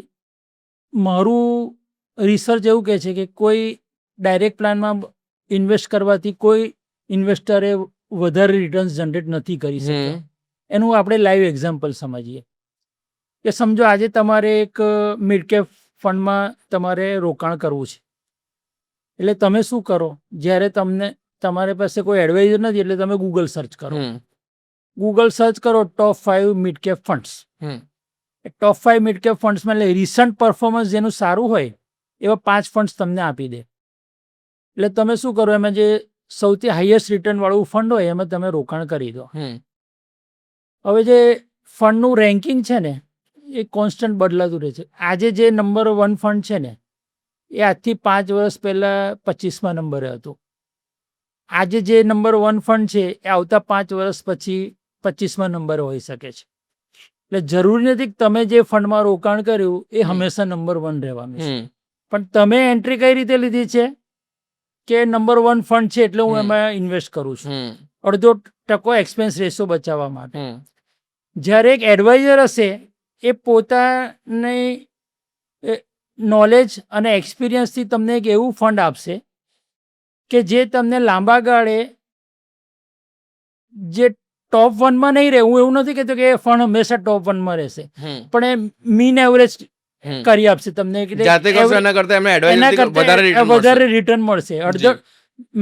મારું રિસર્ચ એવું કહે છે કે કોઈ ડાયરેક્ટ પ્લાનમાં ઇન્વેસ્ટ કરવાથી કોઈ ઇન્વેસ્ટરે વધારે રિટર્ન્સ જનરેટ નથી કરી શકતા. એનું આપણે લાઈવ એક્ઝામ્પલ સમજીએ કે સમજો આજે તમારે એક મિડ કેપ ફંડમાં તમારે રોકાણ કરવું છે. એટલે તમે શું કરો, જ્યારે તમારી પાસે કોઈ એડવાઇઝર નથી એટલે તમે ગૂગલ સર્ચ કરો. ગૂગલ સર્ચ કરો ટોપ 5 મિડ કેપ ફંડ્સ. ટોપ 5 મિડ કેપ ફંડ્સમાં એટલે રિસન્ટ પરફોર્મન્સ જેનું સારું હોય એવા 5 ફંડ્સ તમને આપી દે. એટલે તમે શું કરો, એમાં જે સૌથી હાઈએસ્ટ રિટર્ન વાળું ફંડ હોય એમાં તમે રોકાણ કરી દો. હવે જે ફંડનું રેન્કિંગ છે ને એ કોન્સ્ટન્ટ બદલાતું રહે છે. આજે જે નંબર 1 ફંડ છે ને એ આજથી 5 વર્ષ પહેલાં 25મા નંબરે હતું. આજે જે નંબર 1 ફંડ છે એ આવતા 5 વર્ષ પછી 25મા નંબરે હોઈ શકે છે. એટલે જરૂરી નથી કે તમે જે ફંડમાં રોકાણ કર્યું એ હંમેશા નંબર 1 રહેવાનું છે. પણ તમે એન્ટ્રી કઈ રીતે લીધી છે કે નંબર 1 ફંડ છે એટલે હું એમાં ઇન્વેસ્ટ કરું છું, 0.5% એક્સપેન્સ રેશિયો બચાવવા માટે. જ્યારે એક એડવાઇઝર હશે એ પોતાની નોલેજ અને એક્સપિરિયન્સથી તમને એક એવું ફંડ આપશે કે જે તમને લાંબા ગાળે જે ટોપ 1માં નહીં રહે, હું એવું નથી કહેતો કે એ ફંડ હંમેશા ટોપ 1માં રહેશે, પણ એ મીન એવરેજ કરી આપશે તમને, વધારે રિટર્ન મળશે.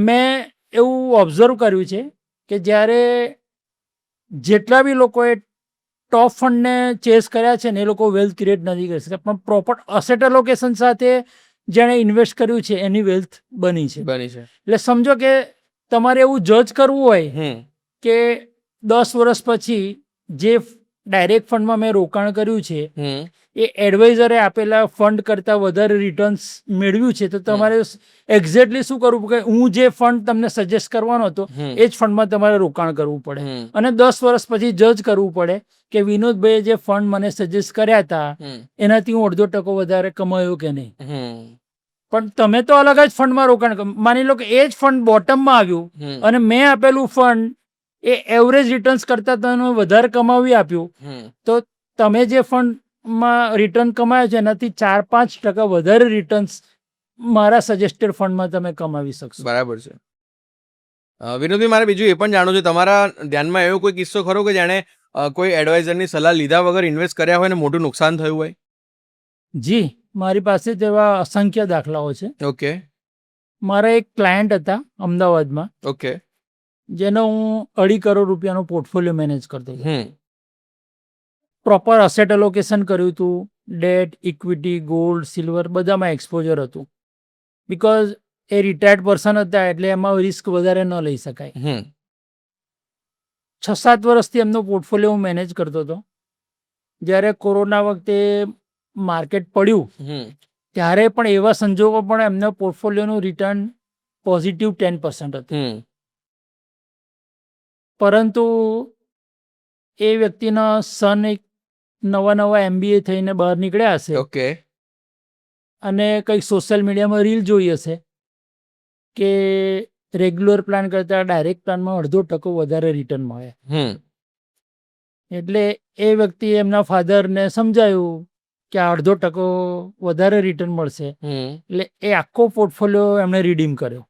મેં એવું ઓબ્ઝર્વ કર્યું છે કે જ્યારે જેટલા બી લોકોએ ટોપ ફંડને ચેસ કર્યા છે ને એ લોકો વેલ્થ ક્રિએટ નથી કરી શકતા, પણ પ્રોપર અસેટ એલોકેશન સાથે જેણે ઇન્વેસ્ટ કર્યું છે એની વેલ્થ બની છે. એટલે સમજો કે તમારે એવું જજ કરવું હોય કે 10 વર્ષ પછી જે ડાયરેક્ટ ફંડમાં મેં રોકાણ કર્યું છે એ એડવાઇઝરે આપેલા ફંડ કરતાં વધારે રિટર્ન્સ મેળવ્યું છે, તો તમારે એક્ઝેક્ટલી શું કરવું કે હું જે ફંડ તમને સજેસ્ટ કરવાનો હતો એ જ ફંડમાં તમારે રોકાણ કરવું પડે અને 10 વર્ષ પછી જજ કરવું પડે કે વિનોદભાઈએ જે ફંડ મને સજેસ્ટ કર્યા હતા એનાથી હું 0.5% વધારે કમાયો કે નહીં. પણ તમે તો અલગ જ ફંડમાં રોકાણ, માની લો કે એ જ ફંડ બોટમમાં આવ્યું અને મેં આપેલું ફંડ એ એવરેજ રિટર્ન્સ કરતાં તમને વધારે કમાવી આપ્યું, તો તમે જે ફંડમાં રિટર્ન કમાયો છે એનાથી 4-5% વધારે રિટર્ન્સ મારા સજેસ્ટેડ ફંડમાં તમે કમાવી શકશો. બરાબર છે. વિનોદભાઈ, મારે બીજું એ પણ જાણવું છે, તમારા ધ્યાનમાં એવો કોઈ કિસ્સો ખરો કે જેણે કોઈ એડવાઇઝરની સલાહ લીધા વગર ઇન્વેસ્ટ કર્યા હોય ને મોટું નુકસાન થયું હોય? જી, મારી પાસે તેવા અસંખ્ય દાખલાઓ છે. ઓકે. મારા એક ક્લાયન્ટ હતા અમદાવાદમાં. ઓકે. જેનો હું 2.5 કરોડ રૂપિયાનો પોર્ટફોલિયો મેનેજ કરતો હતો. પ્રોપર અસેટ એલોકેશન કર્યું હતું, ડેટ, ઇક્વિટી, ગોલ્ડ, સિલ્વર બધામાં એક્સપોઝર હતું. બિકોઝ એ રિટાયર્ડ પર્સન હતા એટલે એમાં રિસ્ક વધારે ન લઈ શકાય. 6-7 વર્ષથી એમનો પોર્ટફોલિયો હું મેનેજ કરતો હતો. જ્યારે કોરોના વખતે માર્કેટ પડ્યું ત્યારે પણ એવા સંજોગો પણ એમના પોર્ટફોલિયોનું રિટર્ન પોઝિટિવ 10% હતું. પરંતુ એ વ્યક્તિના સન એક નવા MBA થઈને બહાર નીકળ્યા હશે. ઓકે. અને કંઈક સોશિયલ મીડિયામાં રીલ જોઈ હશે કે રેગ્યુલર પ્લાન કરતાં ડાયરેક્ટ પ્લાનમાં 0.5% વધારે રિટર્ન મળે. એટલે એ વ્યક્તિએ એમના ફાધરને સમજાયું કે આ અડધો ટકો વધારે રિટર્ન મળશે, એટલે એ આખો પોર્ટફોલિયો એમણે રિડીમ કર્યો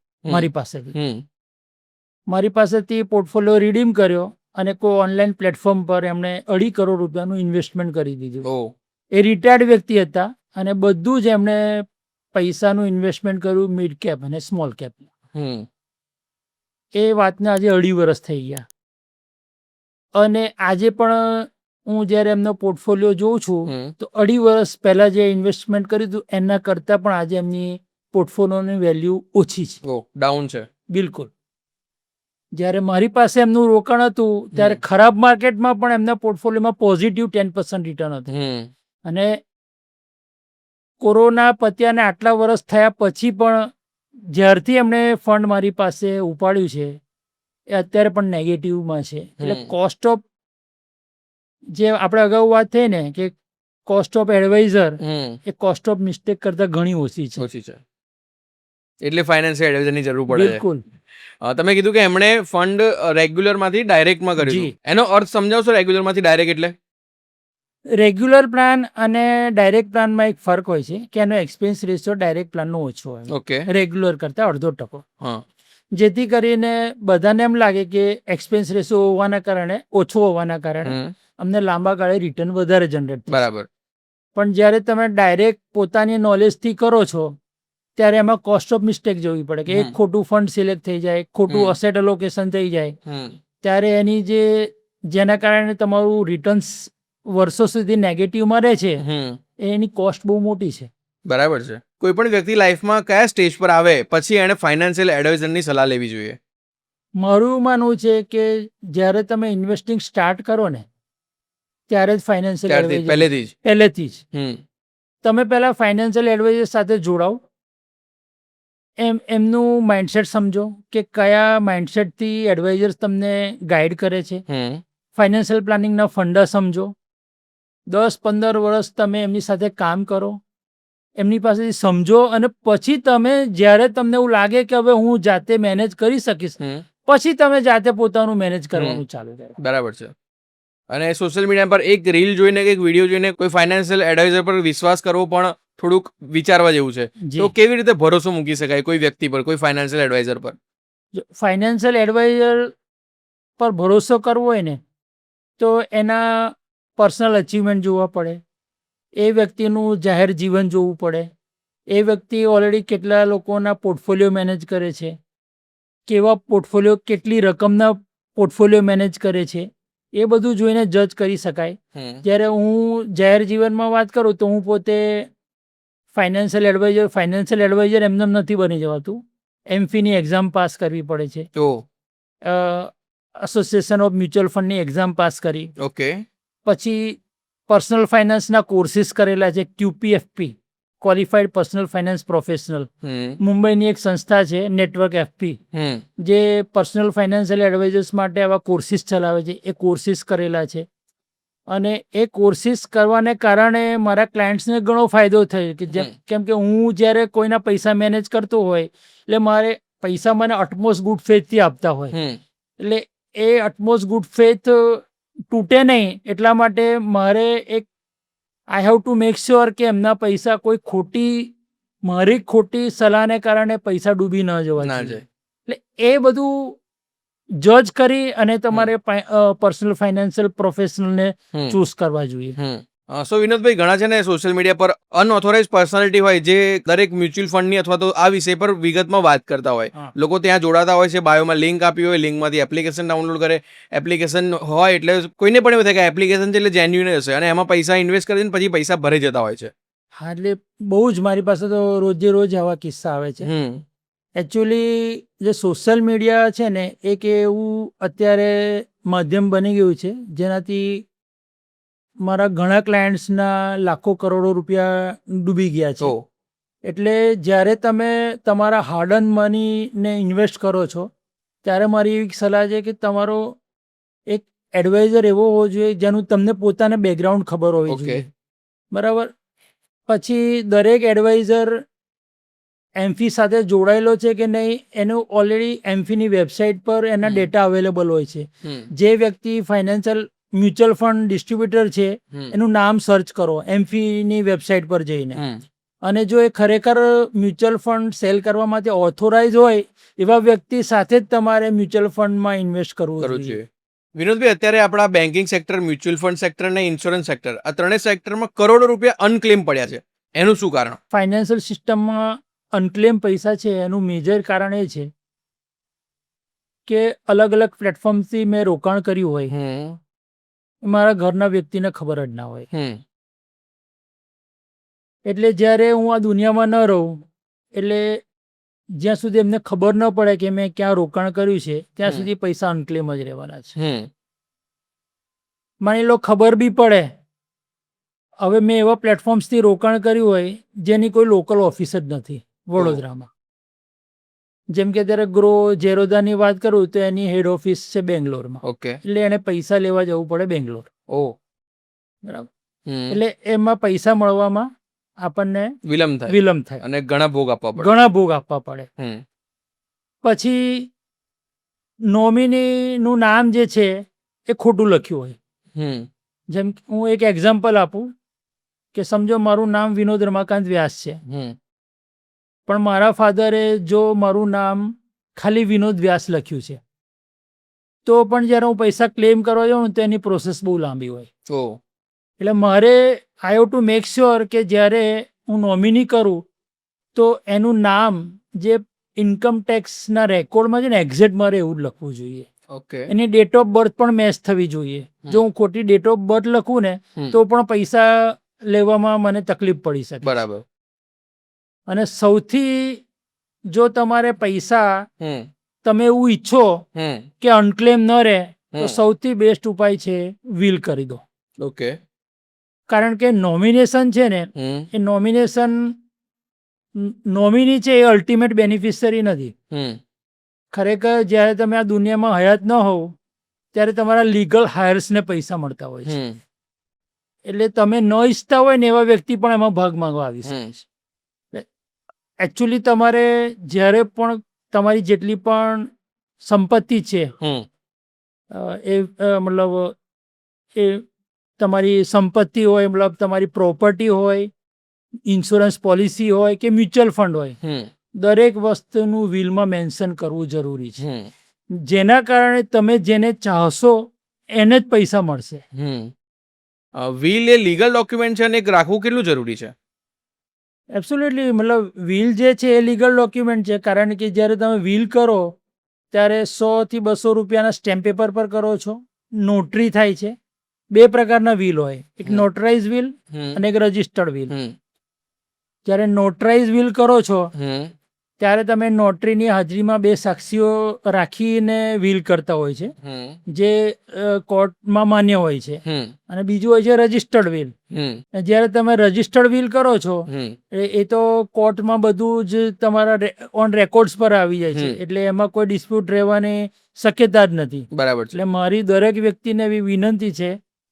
મારી પાસેથી પોર્ટફોલિયો રિડીમ કર્યો અને કોઈ ઓનલાઈન પ્લેટફોર્મ પર એમણે 2.5 કરોડ રૂપિયાનું ઇન્વેસ્ટમેન્ટ કરી દીધું. એ રિટાયર્ડ વ્યક્તિ હતા અને બધું જ એમણે પૈસાનું ઇન્વેસ્ટમેન્ટ કર્યું મિડ કેપ અને સ્મોલ કેપ. એ વાતને આજે 2.5 વર્ષ થઈ ગયા અને આજે પણ હું જ્યારે એમનો પોર્ટફોલિયો જોઉં છું તો 2.5 વર્ષ પહેલાં જે ઇન્વેસ્ટમેન્ટ કર્યું હતું એના કરતાં પણ આજે એમની પોર્ટફોલિયોની વેલ્યુ ઓછી છે, ડાઉન છે. બિલકુલ. જ્યારે મારી પાસે એમનું રોકાણ હતું ત્યારે ખરાબ માર્કેટમાં પણ એમના પોર્ટફોલિયોમાં પોઝિટિવ 10% રિટર્ન હતું અને કોરોના પત્યાને આટલા વર્ષ થયા પછી પણ જ્યારથી એમણે ફંડ મારી પાસે ઉપાડ્યું છે એ અત્યારે પણ નેગેટિવમાં છે. એટલે કોસ્ટ ઓફ, જે આપણે અગાઉ વાત થઈ ને કે cost of adviser A cost of mistake કરતાં ઘણી ઓછી છે. એટલે ફાઇનાન્શિયલ એડવાઇઝરની જરૂર પડે. બિલકુલ. તમે કીધું કે એમણે ફંડ રેગ્યુલરમાંથી ડાયરેક્ટમાં કર્યું. એનો અર્થ સમજાવશો? રેગ્યુલરમાંથી ડાયરેક્ટ એટલે? રેગ્યુલર પ્લાન અને ડાયરેક્ટ પ્લાનમાં એક ફરક હોય છે કે એનો એક્સપેન્સ રેશિયો ડાયરેક્ટ પ્લાનનો ઓછો હોય, રેગ્યુલર કરતાં 0.5%. જેથી કરીને બધાને એમ લાગે કે એક્સપેન્સ રેશિયો હોવાના કારણે, ઓછો હોવાના કારણે અમને લાંબા ગાળે રિટર્ન વધારે જનરેટ થાય. બરાબર. પણ જ્યારે તમે ડાયરેક્ટ પોતાની નોલેજથી કરો છો ત્યારે એમાં કોસ્ટ ઓફ મિસ્ટેક જોવી પડે કે એક ખોટું ફંડ સિલેક્ટ થઈ જાય, ખોટું અસેટ અલોકેશન થઈ જાય, ત્યારે એની જેના કારણે તમારું રિટર્ન્સ વર્ષો સુધી નેગેટિવમાં રહે છે, એની કોસ્ટ બહુ મોટી છે. બરાબર છે. કોઈ પણ વ્યક્તિ લાઈફમાં કયા સ્ટેજ પર આવે પછી એને ફાઇનાન્શિયલ એડવાઇઝરની સલાહ લેવી જોઈએ? મારું માનવું છે કે જ્યારે તમે ઇન્વેસ્ટિંગ સ્ટાર્ટ કરો ને ત્યારે જ ફાઇનાન્શિયલ એડવાઇઝર, પહેલેથી જ તમે પહેલાં ફાઇનાન્શિયલ એડવાઇઝર સાથે જોડાઓ, એમનું માઇન્ડસેટ સમજો કે કયા માઇન્ડસેટથી એડવાઇઝર્સ તમને ગાઈડ કરે છે. ફાઇનાન્શિયલ પ્લાનિંગના ફંડા સમજો. 10-15 વર્ષ તમે એમની સાથે કામ કરો, એમની પાસેથી સમજો અને પછી તમે જ્યારે તમને એવું લાગે કે હવે હું જાતે મેનેજ કરી શકીશ, પછી તમે જાતે પોતાનું મેનેજ કરવાનું ચાલુ કરો. બરાબર છે. અને સોશિયલ મીડિયા પર એક રીલ જોઈને કે એક વિડીયો જોઈને કોઈ ફાઇનાન્શિયલ એડવાઇઝર પર વિશ્વાસ કરવો પણ થોડુંક વિચારવા જેવું છે. તો કેવી રીતે ભરોસો મૂકી શકાય કોઈ વ્યક્તિ પર, કોઈ ફાઇનાન્શિયલ એડવાઇઝર પર? ફાઇનાન્શિયલ એડવાઇઝર પર ભરોસો કરવો હોય ને તો એના પર્સનલ અચીવમેન્ટ જોવા પડે, એ વ્યક્તિનું જાહેર જીવન જોવું પડે, એ વ્યક્તિ ઓલરેડી કેટલા લોકોના પોર્ટફોલિયો મેનેજ કરે છે, કેવા પોર્ટફોલિયો, કેટલી રકમના પોર્ટફોલિયો મેનેજ કરે છે, એ બધું જોઈને જજ કરી શકાય. જ્યારે હું જાહેર જીવનમાં વાત કરું તો હું પોતે ફાઇનાન્શિયલ એડવાઇઝર એમને નથી બની જવાતું. એમફીની એક્ઝામ પાસ કરવી પડે છે, એસોસિએશન ઓફ મ્યુચ્યુઅલ ફંડની એક્ઝામ પાસ કરી, પછી પર્સનલ ફાઇનાન્સના કોર્સિસ કરેલા છે, QPFP, qualified personal finance professional. મુંબઈની એક સંસ્થા છે નેટવર્ક FP, જે પર્સનલ ફાઇનાન્શિયલ એડવાઇઝર્સ માટે આવા કોર્સિસ ચલાવે છે, એ કોર્સિસ કરેલા છે. અને એ કોર્સિસ કરવાને કારણે મારા ક્લાયન્ટ્સને ઘણો ફાયદો થયો કે કેમ કે હું જ્યારે કોઈના પૈસા મેનેજ કરતો હોય એટલે મારે પૈસા મને અટમોસ્ટ ગુડ ફેથથી આપતા હોય, એટલે એ અટમોસ્ટ ગુડ ફેથ તૂટે નહીં એટલા માટે મારે એક I have to make sure કે એમના પૈસા કોઈ મારી ખોટી સલાહને કારણે પૈસા ડૂબી ન જવા જોઈએ. એટલે એ બધું જજ કરી અને તમારે પર્સનલ ફાઇનાન્શિયલ પ્રોફેશનલને ચૂઝ કરવા જોઈએ. સો વિનોદભાઈ, ઘણા છે ને સોશિયલ મીડિયા પર અનઓથોરાઇઝ પર્સનાલિટી હોય જે દરેક મ્યુચ્યુઅલ ફંડની અથવા તો આ વિષય પર વિગતમાં વાત કરતા હોય. લોકો ત્યાં જોડાતા હોય છે, બાયોમાં લિંક આપી હોય, લિંકમાંથી એપ્લિકેશન ડાઉનલોડ કરે, એપ્લિકેશન હોય એટલે કોઈને પણ એવું થાય કે એપ્લિકેશન છે એટલે જેન્યુઇન હશે અને એમાં પૈસા ઇન્વેસ્ટ કરીને પછી પૈસા ભરી જતા હોય છે. હા, એટલે બહુ જ મારી પાસે તો રોજે રોજ આવા કિસ્સા આવે છે. એકચ્યુઅલી જે સોશિયલ મીડિયા છે ને એક એવું અત્યારે માધ્યમ બની ગયું છે જેનાથી મારા ઘણા ક્લાયન્ટ્સના લાખો કરોડો રૂપિયા ડૂબી ગયા છે. એટલે જ્યારે તમે તમારા હાર્ડ અર્ન મનીને ઇન્વેસ્ટ કરો છો ત્યારે મારી એવી સલાહ છે કે તમારો એક એડવાઇઝર એવો હોવો જોઈએ જેનું તમને પોતાને બેકગ્રાઉન્ડ ખબર હોવી જોઈએ, બરાબર. પછી દરેક એડવાઇઝર એમફી સાથે જોડાયેલો છે કે નહીં એનું ઓલરેડી એમફીની વેબસાઇટ પર એના ડેટા અવેલેબલ હોય છે. જે વ્યક્તિ ફાઇનાન્શિયલ મ્યુચ્યુઅલ ફંડ ડિસ્ટ્રીબ્યુટર છે હમ, એનું નામ સર્ચ કરો એમફીની વેબસાઇટ પર જઈને, હમ, અને જો એ ખરેખર મ્યુચ્યુઅલ ફંડ સેલ કરવા માટે ઓથોરાઇઝ હોય એવા વ્યક્તિ સાથે જ તમારે મ્યુચ્યુઅલ ફંડમાં ઇન્વેસ્ટ કરવું કરવું જોઈએ. જોઈએ. વિનોદભાઈ, અત્યારે આપણા banking sector, mutual fund sector અને ઇન્સ્યોરન્સ સેક્ટર, આ ત્રણેય સેક્ટરમાં કરોડો રૂપિયા અનક્લેમ પડ્યા છે. એનું શું કારણ? ફાઇનાન્શિયલ સિસ્ટમમાં અનક્લેમ પૈસા છે એનું મેજર કારણ એ છે કે અલગ અલગ પ્લેટફોર્મથી મેં રોકાણ કર્યું હોય, હમ, મારા ઘરના વ્યક્તિને ખબર જ ના હોય. હમ, એટલે જ્યારે હું આ દુનિયામાં ન રહું, એટલે જ્યાં સુધી એમને ખબર ન પડે કે મેં ક્યાં રોકાણ કર્યું છે ત્યાં હમ. સુધી પૈસા અનક્લેમ જ રહેવાના છે. હમ, માની લો ખબર બી પડે, હવે મેં એવા પ્લેટફોર્મ્સથી રોકાણ કર્યું હોય જેની કોઈ લોકલ ઓફિસ જ નથી વડોદરામાં. જેમ કે અત્યારે ગ્રો ઝેરોદાની વાત કરું તો એની હેડ ઓફિસ છે બેંગ્લોરમાં, ઓકે. એટલે એને પૈસા લેવા જવું પડે બેંગ્લોર. ઓ. બરાબર. હમ. એટલે એમાં પૈસા મળવામાં આપણને વિલંબ થાય વિલંબ થાય, અને ઘણા ભોગ આપવા પડે. ઘણા ભોગ આપવા પડે. હમ, પછી નોમિનીનું નામ જે છે એ ખોટું લખ્યું હોય. હમ, જેમ કે હું એક એક્ઝામ્પલ આપું કે સમજો મારું નામ વિનોદ રમાકાંત વ્યાસ છે, હમ, પણ મારા ફાધરે જો મારું નામ ખાલી વિનોદ વ્યાસ લખ્યું છે, તો પણ જ્યારે હું પૈસા ક્લેમ કરવા જાઉં ને તો એની પ્રોસેસ બહુ લાંબી હોય. ઓ. એટલે મારે I have to make sure કે જ્યારે હું નોમિની કરું તો એનું નામ જે ઇન્કમ ટેક્સના રેકોર્ડમાં છે ને એક્ઝેક્ટ મારે એવું જ લખવું જોઈએ. ઓકે. એની ડેટ ઓફ બર્થ પણ મેચ થવી જોઈએ. જો હું ખોટી ડેટ ઓફ બર્થ લખું ને હમ, તો પણ પૈસા લેવામાં મને તકલીફ પડી શકે છે. બરાબર. અને સૌથી જો તમારે પૈસા હમ, તમે એવું ઈચ્છો હમ, કે અનક્લેમ ન રહે તો હમ. સૌથી બેસ્ટ ઉપાય છે વિલ કરી દો. ઓકે. કારણ કે નોમિનેશન છે ને હમ, એ નોમિનેશન નોમિની છે એ અલ્ટિમેટ બેનિફિશરી નથી. હમ, ખરેખર જ્યારે તમે આ દુનિયામાં હયાત ન હોવ ત્યારે તમારા લીગલ હાયર્સને પૈસા મળતા હોય છે. હમ, એટલે તમે ન ઈચ્છતા હોય ને એવા વ્યક્તિ પણ એમાં ભાગ માંગવા આવી શકે હમ. છે. એકચ્યુઅલી તમારે જ્યારે પણ તમારી જેટલી પણ સંપત્તિ છે હમ, મતલબ એ તમારી સંપત્તિ હોય, મતલબ તમારી પ્રોપર્ટી હોય, ઇન્સ્યોરન્સ પોલિસી હોય કે મ્યુચ્યુઅલ ફંડ હોય, હમ, દરેક વસ્તુનું વિલમાં મેન્શન કરવું જરૂરી છે. હમ, જેના કારણે તમે જેને ચાહશો એને જ પૈસા મળશે. હમ. વિલ એ લીગલ ડોક્યુમેન્ટ છે અને એક રાખવું કેટલું જરૂરી છે? એબ્સોલ્યુટલી, મતલબ વિલ જે છે એ લીગલ ડોક્યુમેન્ટ છે, કારણ કે જ્યારે તમે વિલ કરો ત્યારે 100 થી 200 રૂપિયાના સ્ટેમ્પ પેપર પર કરો છો, નોટરી થાય છે. બે પ્રકારના વિલ હોય, એક હમ. નોટરાઇઝ વિલ હમ, અને એક રજિસ્ટર્ડ વિલ. હમ, જ્યારે નોટરાઇઝ વિલ કરો છો હમ, ત્યારે તમે નોટરીની હાજરીમાં બે સાક્ષીઓ રાખીને વિલ કરતા હોય છે, હમ, જે કોર્ટમાં માન્ય હોય છે. હમ, અને બીજું હોય છે રજિસ્ટર્ડ વિલ. હમ, જ્યારે તમે રજિસ્ટર્ડ વિલ કરો છો હમ, એ તો કોર્ટમાં બધું જ તમારા ઓન રેકોર્ડ્સ પર આવી જાય છે, હમ. એટલે એમાં કોઈ ડિસ્પ્યુટ રહેવાની શક્યતા જ નથી. બરાબર છે. એટલે મારી દરેક વ્યક્તિને એવી વિનંતી છે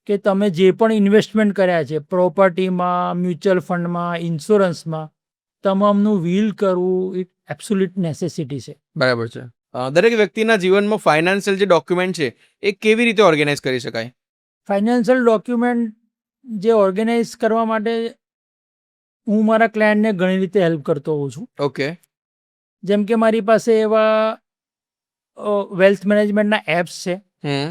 કે તમે જે પણ ઇન્વેસ્ટમેન્ટ કર્યા છે પ્રોપર્ટીમાં, મ્યુચ્યુઅલ ફંડમાં, ઇન્સ્યોરન્સમાં, તમામનું વિલ કરવું એક એબ્સોલ્યુટ નેસેસિટી છે. બરાબર છે. દરેક વ્યક્તિના જીવનમાં ફાઇનાન્શિયલ જે ડોક્યુમેન્ટ છે એ કેવી રીતે ઓર્ગેનાઇઝ કરી શકાય? ફાઇનાન્શિયલ ડોક્યુમેન્ટ જે ઓર્ગેનાઇઝ કરવા માટે હું મારા ક્લાયન્ટને ઘણી રીતે હેલ્પ કરતો હોઉં છું. ઓકે. જેમ કે મારી પાસે એવા વેલ્થ મેનેજમેન્ટના એપ્સ છે હમ,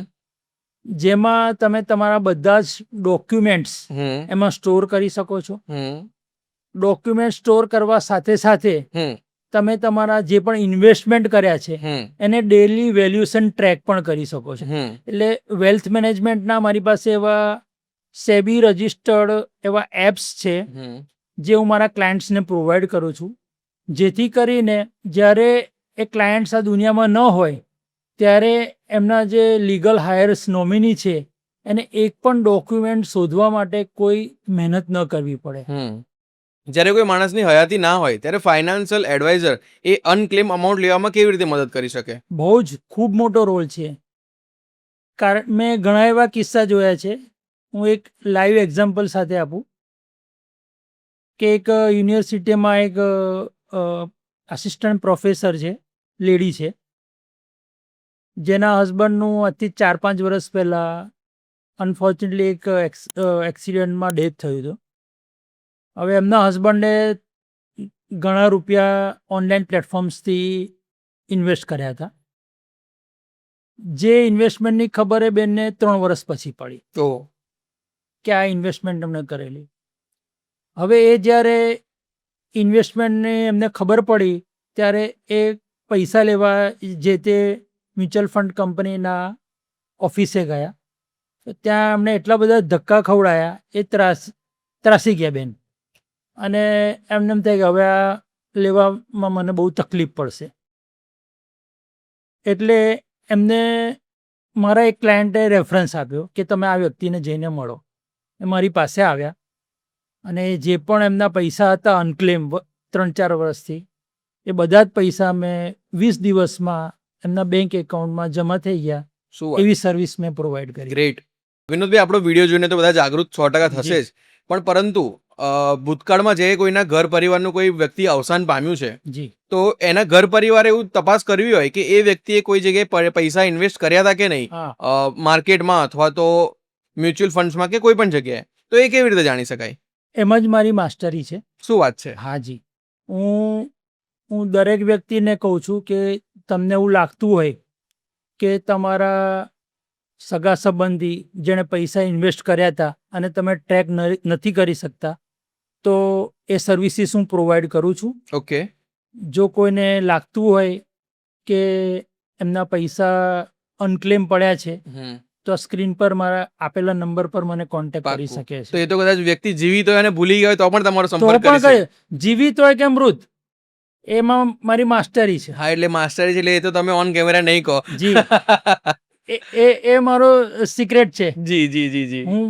જેમાં તમે તમારા બધા જ ડોક્યુમેન્ટ્સ હમ, એમાં સ્ટોર કરી શકો છો. હમ, ડોક્યુમેન્ટ સ્ટોર કરવા સાથે સાથે હમ, તમે તમારા જે પણ ઇન્વેસ્ટમેન્ટ કર્યા છે હમ, એને ડેલી વેલ્યુએશન ટ્રેક પણ કરી શકો છો. હમ, એટલે વેલ્થ મેનેજમેન્ટના મારી પાસે એવા સેબી રજિસ્ટર્ડ એવા એપ્સ છે હમ. જે હું મારા ક્લાયન્ટ્સને પ્રોવાઈડ કરું છું, જેથી કરીને જ્યારે એ ક્લાયન્ટ્સ આ દુનિયામાં ન હોય ત્યારે એમના જે લીગલ હાયર્સ નોમિની છે એને એક પણ ડોક્યુમેન્ટ શોધવા માટે કોઈ મહેનત ન કરવી પડે. હમ. જ્યારે કોઈ માણસની હયાતી ના હોય ત્યારે ફાઇનાન્શિયલ એડવાઇઝર એ અનક્લેમ અમાઉન્ટ લેવામાં કેવી રીતે મદદ કરી શકે? બહુ જ ખૂબ મોટો રોલ છે. કારણ મેં ઘણા એવા કિસ્સા જોયા છે. હું એક લાઈવ એક્ઝામ્પલ સાથે આપું કે એક યુનિવર્સિટીમાં એક આસિસ્ટન્ટ પ્રોફેસર છે, લેડી છે, જેના હસબન્ડનું આજથી 4-5 વર્ષ પહેલાં અનફોર્ચ્યુનેટલી એક એક્સિડન્ટમાં ડેથ થયું હતું. હવે એમના હસબન્ડે ઘણા રૂપિયા ઓનલાઈન પ્લેટફોર્મ્સથી ઇન્વેસ્ટ કર્યા હતા. જે ઇન્વેસ્ટમેન્ટની ખબર એ બેનને 3 વર્ષ પછી પડી તો કે આ ઇન્વેસ્ટમેન્ટ એમને કરેલી. હવે એ જ્યારે ઇન્વેસ્ટમેન્ટની એમને ખબર પડી ત્યારે એ પૈસા લેવા જે તે મ્યુચ્યુઅલ ફંડ કંપનીના ઓફિસે ગયા. તો ત્યાં એમને એટલા બધા ધક્કા ખવડાયા, એ ત્રાસી ગયા બેન. અને એમને એમ થાય કે હવે આ લેવામાં મને બહુ તકલીફ પડશે. એટલે એમને મારા એક ક્લાયન્ટે રેફરન્સ આપ્યો કે તમે આ વ્યક્તિને જઈને મળો. એ મારી પાસે આવ્યા અને જે પણ એમના પૈસા હતા અનક્લેમ 3-4 વર્ષથી, એ બધા જ પૈસા મેં 20 દિવસમાં એમના બેંક એકાઉન્ટમાં જમા થઈ ગયા. શું વાત, એવી સર્વિસ મેં પ્રોવાઈડ કરી. ગ્રેટ. વિનોદભાઈ, આપણો વિડીયો જોઈને તો બધા જાગૃત 100% થશે જ, પણ પરંતુ ભૂતકાળમાં જે કોઈના ઘર પરિવારનું કોઈ વ્યક્તિ અવસાન પામ્યું છે, જી. તો એના ઘર પરિવારે એવું તપાસ કરવી હોય કે એ વ્યક્તિએ કોઈ જગ્યાએ પૈસા ઇન્વેસ્ટ કર્યા હતા કે નહીં, હા, માર્કેટમાં અથવા તો મ્યુચ્યુઅલ ફંડ્સમાં કે કોઈ પણ જગ્યાએ, તો એ કેવી રીતે જાણી શકાય? એમાં જ મારી માસ્ટરી છે. શું વાત છે? હા જી. હું દરેક વ્યક્તિને કહું છું કે તમને એવું લાગતું હોય કે તમારા સગા સંબંધી જેણે પૈસા ઇન્વેસ્ટ કર્યા હતા અને તમે ટ્રેક નથી કરી શકતા, તો એ સર્વિસીસ હું પ્રોવાઈડ કરું છું. ઓકે. જો કોઈને લાગતું હોય કે એમના પૈસા અનક્લેમ પડ્યા છે, તો સ્ક્રીન પર મારા આપેલા નંબર પર મને કોન્ટેક્ટ કરી શકે તો છે. એ તો કદાચ વ્યક્તિ જીવિત હોય અને ભૂલી ગયો હોય તો પણ તમારો તો સંપર્ક કરી પણ શકે. જીવિત હોય કે મૃત, એમાં મારી માસ્ટરી છે. હા, એટલે માસ્ટરી છે, એટલે એ તો તમે ઓન કેમેરા નહીં કહો. જી. એ મારો સિક્રેટ છે. જી જી જી જી. હું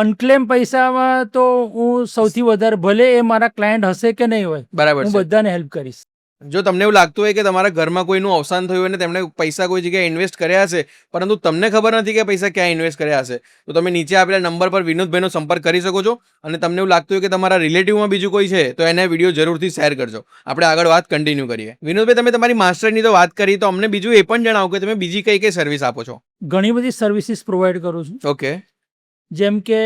અનક્લેમ પૈસામાં તો હું સૌથી વધારે, ભલે એ મારા ક્લાયન્ટ હશે કે નહીં હોય, બરાબર હું છે. બધાને હેલ્પ કરીશ. જો તમને એવું લાગતું હોય કે તમારા ઘરમાં કોઈનું અવસાન થયું અને તેમણે પૈસા કોઈ જગ્યાએ ઇન્વેસ્ટ કર્યા હશે, પરંતુ તમને ખબર નથી કે પૈસા ક્યાં ઇન્વેસ્ટ કર્યા હશે, તો તમે નીચે આપેલા નંબર પર વિનોદભાઈનો સંપર્ક કરી શકો છો. અને તમને એવું લાગતું હોય કે તમારા રિલેટિવમાં બીજું કોઈ છે, તો એને વિડીયો જરૂરથી શેર કરજો. આપણે આગળ વાત કન્ટિન્યુ કરીએ. વિનોદભાઈ, તમે તમારી માસ્ટરની તો વાત કરી, તો અમને બીજું એ પણ જણાવો કે તમે બીજી કઈ કઈ સર્વિસ આપો છો? ઘણી બધી સર્વિસીસ પ્રોવાઈડ કરું છું. ઓકે. જેમ કે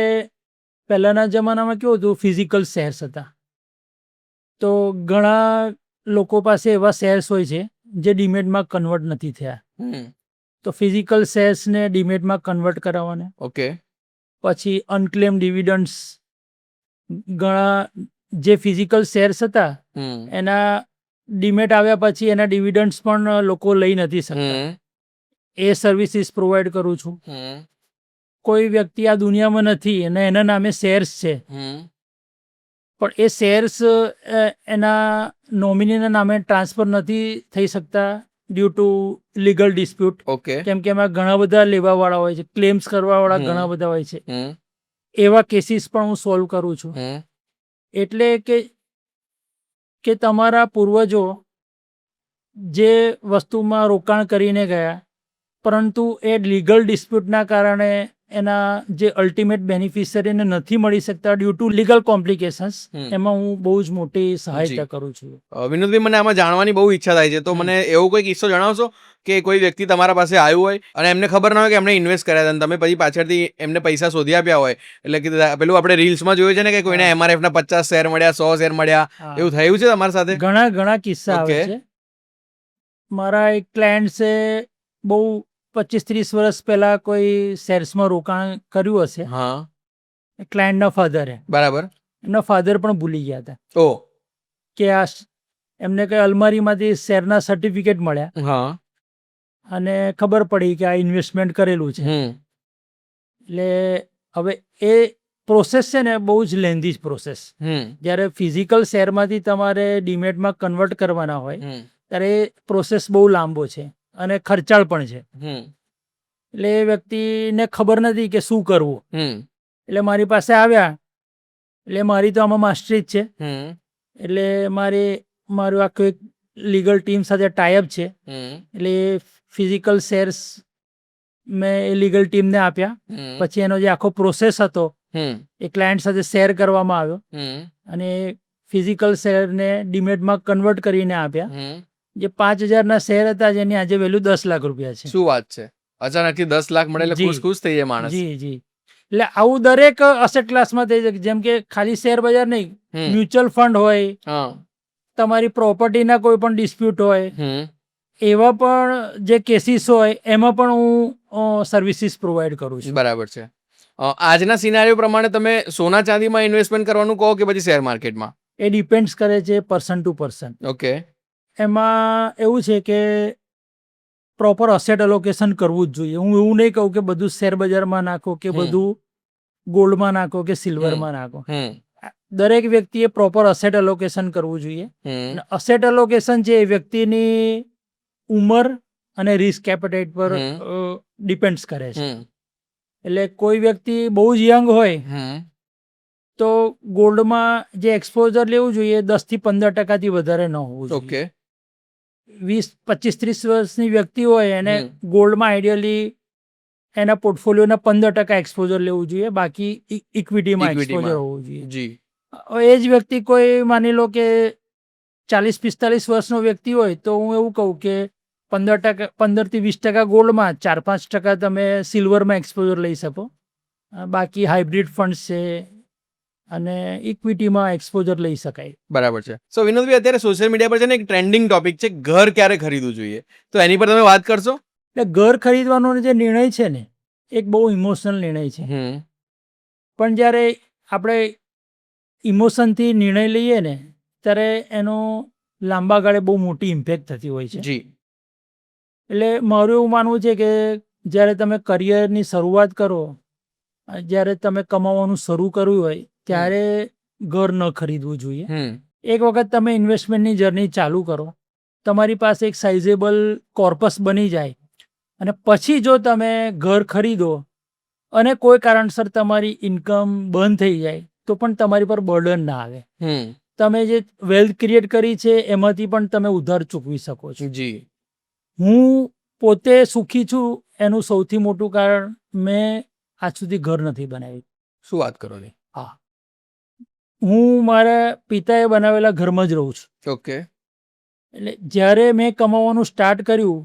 પહેલાના જમાનામાં કેવું હતું, ફિઝિકલ શેર્સ હતા. તો ઘણા લોકો પાસે એવા શેર્સ હોય છે જે ડીમેટમાં કન્વર્ટ નથી થયા. તો ફિઝિકલ શેર્સને ડીમેટમાં કન્વર્ટ કરાવવાના. ઓકે. પછી અનક્લેમ ડિવિડન્ડ્સ, ઘણા જે ફિઝિકલ શેર્સ હતા એના ડીમેટ આવ્યા પછી એના ડિવિડન્ડ્સ પણ લોકો લઈ નથી શકતા. એ સર્વિસીસ પ્રોવાઈડ કરું છું. કોઈ વ્યક્તિ આ દુનિયામાં નથી અને એના નામે શેર્સ છે, પણ એ શેર્સ એના નોમિનીના નામે ટ્રાન્સફર નથી થઈ શકતા due to legal dispute. Okay. કેમ કે એમાં ઘણા બધા લેવાવાળા હોય છે, ક્લેમ્સ કરવાવાળા ઘણા બધા હોય છે. એવા કેસીસ પણ હું સોલ્વ કરું છું. એટલે કે તમારા પૂર્વજો જે વસ્તુમાં રોકાણ કરીને ગયા, પરંતુ એ લીગલ ડિસ્પ્યુટના કારણે એના જે અલ્ટિમેટ બેનિફિશરીને નથી મળી શકતા ડ્યુ ટુ લીગલ કોમ્પ્લિકેશન્સ, એમાં હું બહુ જ મોટી સહાયતા કરું છું. વિનોદભાઈ, મને આમાં જાણવાની બહુ ઈચ્છા થાય છે, તો મને એવો કોઈ કિસ્સો જણાવશો કે કોઈ વ્યક્તિ તમારા પાસે આવ્યું હોય અને એમને ખબર ના હોય કે એમને ઇન્વેસ્ટ કર્યા હતા અને તમે પછી પાછળથી એમને પૈસા શોધી આપ્યા હોય? એટલે કે પેલું આપણે રીલ્સમાં જોયું છે ને કે કોઈને MRF ના 50 શેર મળ્યા, 100 શેર મળ્યા, એવું થયું છે તમારી સાથે? ઘણા કિસ્સા આવે છે. મારા એક ક્લાયન્ટ્સે બહુ 25-30 વર્ષ પહેલા કોઈ શેર્સમાં રોકાણ કર્યું હશે. હા. ક્લાયન્ટના ફાધરે. બરાબર. એમના ફાધર પણ ભૂલી ગયા હતા ઓ કે આ એમને કઈ અલમારીમાંથી શેરના સર્ટિફિકેટ મળ્યા. હા. અને ખબર પડી કે આ ઇન્વેસ્ટમેન્ટ કરેલું છે. એટલે હવે એ પ્રોસેસ છે ને બહુ જ લેન્ધી પ્રોસેસ. જ્યારે ફિઝિકલ શેરમાંથી તમારે ડીમેટમાં કન્વર્ટ કરવાના હોય ત્યારે એ પ્રોસેસ બહુ લાંબો છે અને ખર્ચાળ પણ છે. એટલે એ વ્યક્તિને ખબર નથી કે શું કરવું. એટલે મારી પાસે આવ્યા. એટલે મારી તો આમાં માસ્ટરી જ છે. એટલે મારું આખું એક લીગલ ટીમ સાથે ટાઈઅપ છે. એટલે ફિઝિકલ શેર્સ મેં એ લીગલ ટીમને આપ્યા. પછી એનો જે આખો પ્રોસેસ હતો એ ક્લાયન્ટ સાથે શેર કરવામાં આવ્યો અને ફિઝિકલ શેરને ડીમેટમાં કન્વર્ટ કરીને આપ્યા. જે 5,000 ના શેર હતા જેની આજે વેલ્યુ 10 લાખ રૂપિયા છે. શું વાત છે! અચાનકથી 10 લાખ મળે એટલે જી. ખુશ થઈ જાય માણસ. જી એટલે આવું દરેક અસેટ ક્લાસમાં થઈ શકે. જેમ કે ખાલી શેર બજાર નહીં, હમ. મ્યુચ્યુઅલ ફંડ હોય, હા. તમારી પ્રોપર્ટીના કોઈ પણ ડિસ્પ્યુટ હોય, હમ. એવા પણ જે કેસીસ હોય એમાં પણ હું સર્વિસીસ પ્રોવાઈડ કરું છું. બરાબર છે. આજના સિનારીઓ પ્રમાણે તમે સોના ચાંદીમાં ઇન્વેસ્ટમેન્ટ કરવાનું કહો કે પછી શેર માર્કેટમાં? એ ડિપેન્ડ્સ કરે છે પર્સન ટુ પર્સન. ઓકે. એમાં એવું છે કે પ્રોપર અસેટ અલોકેશન કરવું જ જોઈએ. હું એવું નહીં કહું કે બધું શેર બજારમાં નાખો કે હમ. બધું ગોલ્ડમાં નાખો કે સિલ્વરમાં નાખો. હમ. દરેક વ્યક્તિએ પ્રોપર અસેટ અલોકેશન કરવું જોઈએ. હમ. અને અસેટ અલોકેશન છે એ વ્યક્તિની ઉંમર અને રિસ્ક એપેટાઇટ પર ડિપેન્ડ્સ કરે છે. હમ. એટલે કોઈ વ્યક્તિ બહુ જ યંગ હોય હમ. તો ગોલ્ડમાં જે એક્સપોઝર લેવું જોઈએ 10-15% વધારે ન હોવું જોઈએ. ઓકે. 20-25-30 વર્ષની વ્યક્તિ હોય એને હમ. ગોલ્ડમાં આઈડિયલી એના પોર્ટફોલિયોના 15% એક્સપોઝર લેવું જોઈએ. બાકી ઇક્વિટીમાં ઇક્વિટીમાં. એક્સપોઝર હોવું જોઈએ. જી. હવે એ જ વ્યક્તિ કોઈ માની લો કે 40-45 વર્ષનો વ્યક્તિ હોય તો હું એવું કહું કે 15-20% ગોલ્ડમાં, 4-5% તમે સિલ્વરમાં એક્સપોઝર લઈ શકો. બાકી હાઇબ્રિડ ફંડ્સ છે અને ઇક્વિટીમાં એક્સપોઝર લઈ શકાય. બરાબર છે. સો વિનોદભાઈ, અત્યારે સોશિયલ મીડિયા પર છે ને એક ટ્રેન્ડિંગ ટોપિક છે, ઘર ક્યારે ખરીદવું જોઈએ, તો એની પર તમે વાત કરશો? એટલે ઘર ખરીદવાનો જે નિર્ણય છે ને એક બહુ ઇમોશનલ નિર્ણય છે. પણ જ્યારે આપણે ઇમોશનથી નિર્ણય લઈએ ને ત્યારે એનો લાંબા ગાળે બહુ મોટી ઇમ્પેક્ટ થતી હોય છે. જી. એટલે મારું એવું માનવું છે કે જ્યારે તમે કરિયરની શરૂઆત કરો, જ્યારે તમે કમાવાનું શરૂ કર્યું હોય ત્યારે ઘર ન ખરીદવું જોઈએ. એક વખત તમે ઇન્વેસ્ટમેન્ટની જર્ની ચાલુ કરો, તમારી પાસે એક સાઇઝેબલ કોર્પસ બની જાય અને પછી જો તમે ઘર ખરીદો અને કોઈ કારણસર તમારી ઇન્કમ બંધ થઈ જાય તો પણ તમારી પર બર્ડન ના આવે. તમે જે વેલ્થ ક્રિએટ કરી છે એમાંથી પણ તમે ઉધાર ચૂકવી શકો છો. જી. હું પોતે સુખી છું એનું સૌથી મોટું કારણ મેં આજ સુધી ઘર નથી બનાવ્યું. શું વાત કરો છો? હા, હું મારા પિતાએ બનાવેલા ઘરમાં જ રહું છું. ઓકે. એટલે જ્યારે મેં કમાવાનું સ્ટાર્ટ કર્યું,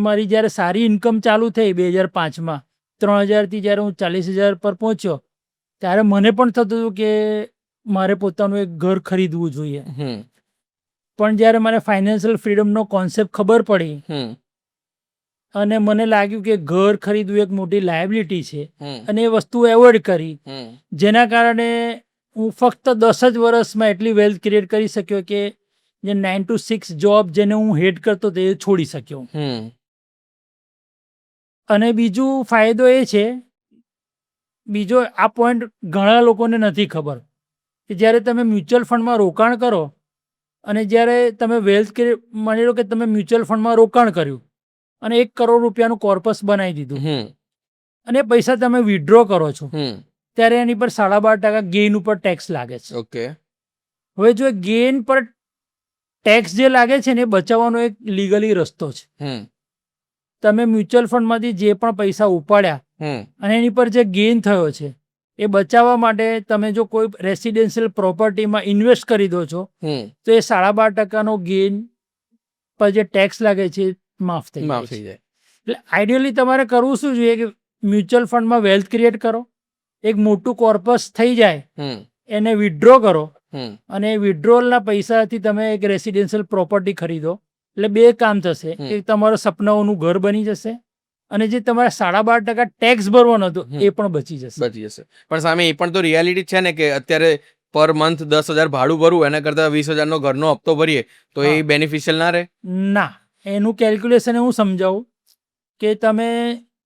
મારી જ્યારે સારી ઇન્કમ ચાલુ થઈ 2005માં, 3000થી જ્યારે હું 40,000 પર પહોંચ્યો ત્યારે મને પણ થતું હતું કે મારે પોતાનું એક ઘર ખરીદવું જોઈએ. પણ જ્યારે મને ફાઇનાન્શિયલ ફ્રીડમનો કોન્સેપ્ટ ખબર પડી અને મને લાગ્યું કે ઘર ખરીદવું એક મોટી લાયબિલિટી છે અને એ વસ્તુ એવોઇડ કરી, જેના કારણે હું ફક્ત 10 જ વર્ષમાં એટલી વેલ્થ ક્રિએટ કરી શક્યો કે જે 9 to 6 જોબ જેને હું હેટ કરતો હતો એ છોડી શક્યો. અને બીજું ફાયદો એ છે, બીજો આ પોઈન્ટ ઘણા લોકોને નથી ખબર કે જ્યારે તમે મ્યુચ્યુઅલ ફંડમાં રોકાણ કરો અને જ્યારે તમે વેલ્થ માની લો કે તમે મ્યુચ્યુઅલ ફંડમાં રોકાણ કર્યું અને 1 કરોડ રૂપિયાનું કોર્પસ બનાવી દીધું અને એ પૈસા તમે વિથડ્રો કરો છો ત્યારે એની પર 12.5% ગેઇન ઉપર ટેક્સ લાગે છે. ઓકે. હવે જો ગેઇન પર ટેક્સ જે લાગે છે ને એ બચાવવાનો એક લીગલી રસ્તો છે. તમે મ્યુચ્યુઅલ ફંડમાંથી જે પણ પૈસા ઉપાડ્યા અને એની પર જે ગેઇન થયો છે એ બચાવવા માટે તમે જો કોઈ રેસિડેન્શિયલ પ્રોપર્ટીમાં ઇન્વેસ્ટ કરી દો છો તો એ 12.5%નો ગેઇન પર જે ટેક્સ લાગે છે માફ થઈ જાય. એટલે આઈડિયલી તમારે કરવું શું જોઈએ કે મ્યુચ્યુઅલ ફંડમાં વેલ્થ ક્રિએટ કરો, એક મોટું કોર્પસ થઈ જાય એને વિથડ્રો કરો અને વિથડ્રોલના પૈસાથી તમે એક રેસિડેન્શિયલ પ્રોપર્ટી ખરીદો. એટલે 2 કામ થશે કે તમારા સપનાઓનું ઘર બની જશે અને જે તમારે 12.5% ટેક્સ ભરવાનો હતો એ પણ બચી જશે. પણ સામે એ પણ તો રિયાલિટી છે ને કે અત્યારે પર મંથ 10,000 ભાડું ભરવું એના કરતા 20,000નો ઘરનો હપ્તો ભરીએ તો એ બેનિફિશિયલ ના રહે? ના, એનું કેલ્ક્યુલેશન હું સમજાવું કે તમે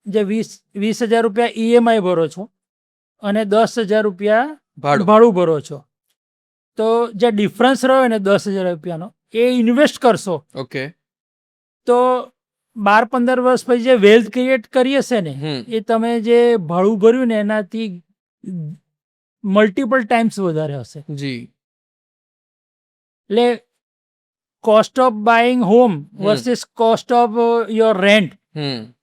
જે 20,000 રૂપિયા EMI ભરો છો અને 10,000 રૂપિયા ભાડું ભરો છો, તો જે ડિફરન્સ રહ્યો ને 10,000 રૂપિયાનો એ ઇન્વેસ્ટ કરશો. ઓકે. તો 12-15 વર્ષ પછી જે વેલ્થ ક્રિએટ કરી હશે ને એ તમે જે ભાડું ભર્યું ને એનાથી મલ્ટિપલ ટાઈમ્સ વધારે હશે. જી. એટલે cost of buying home versus cost of your rent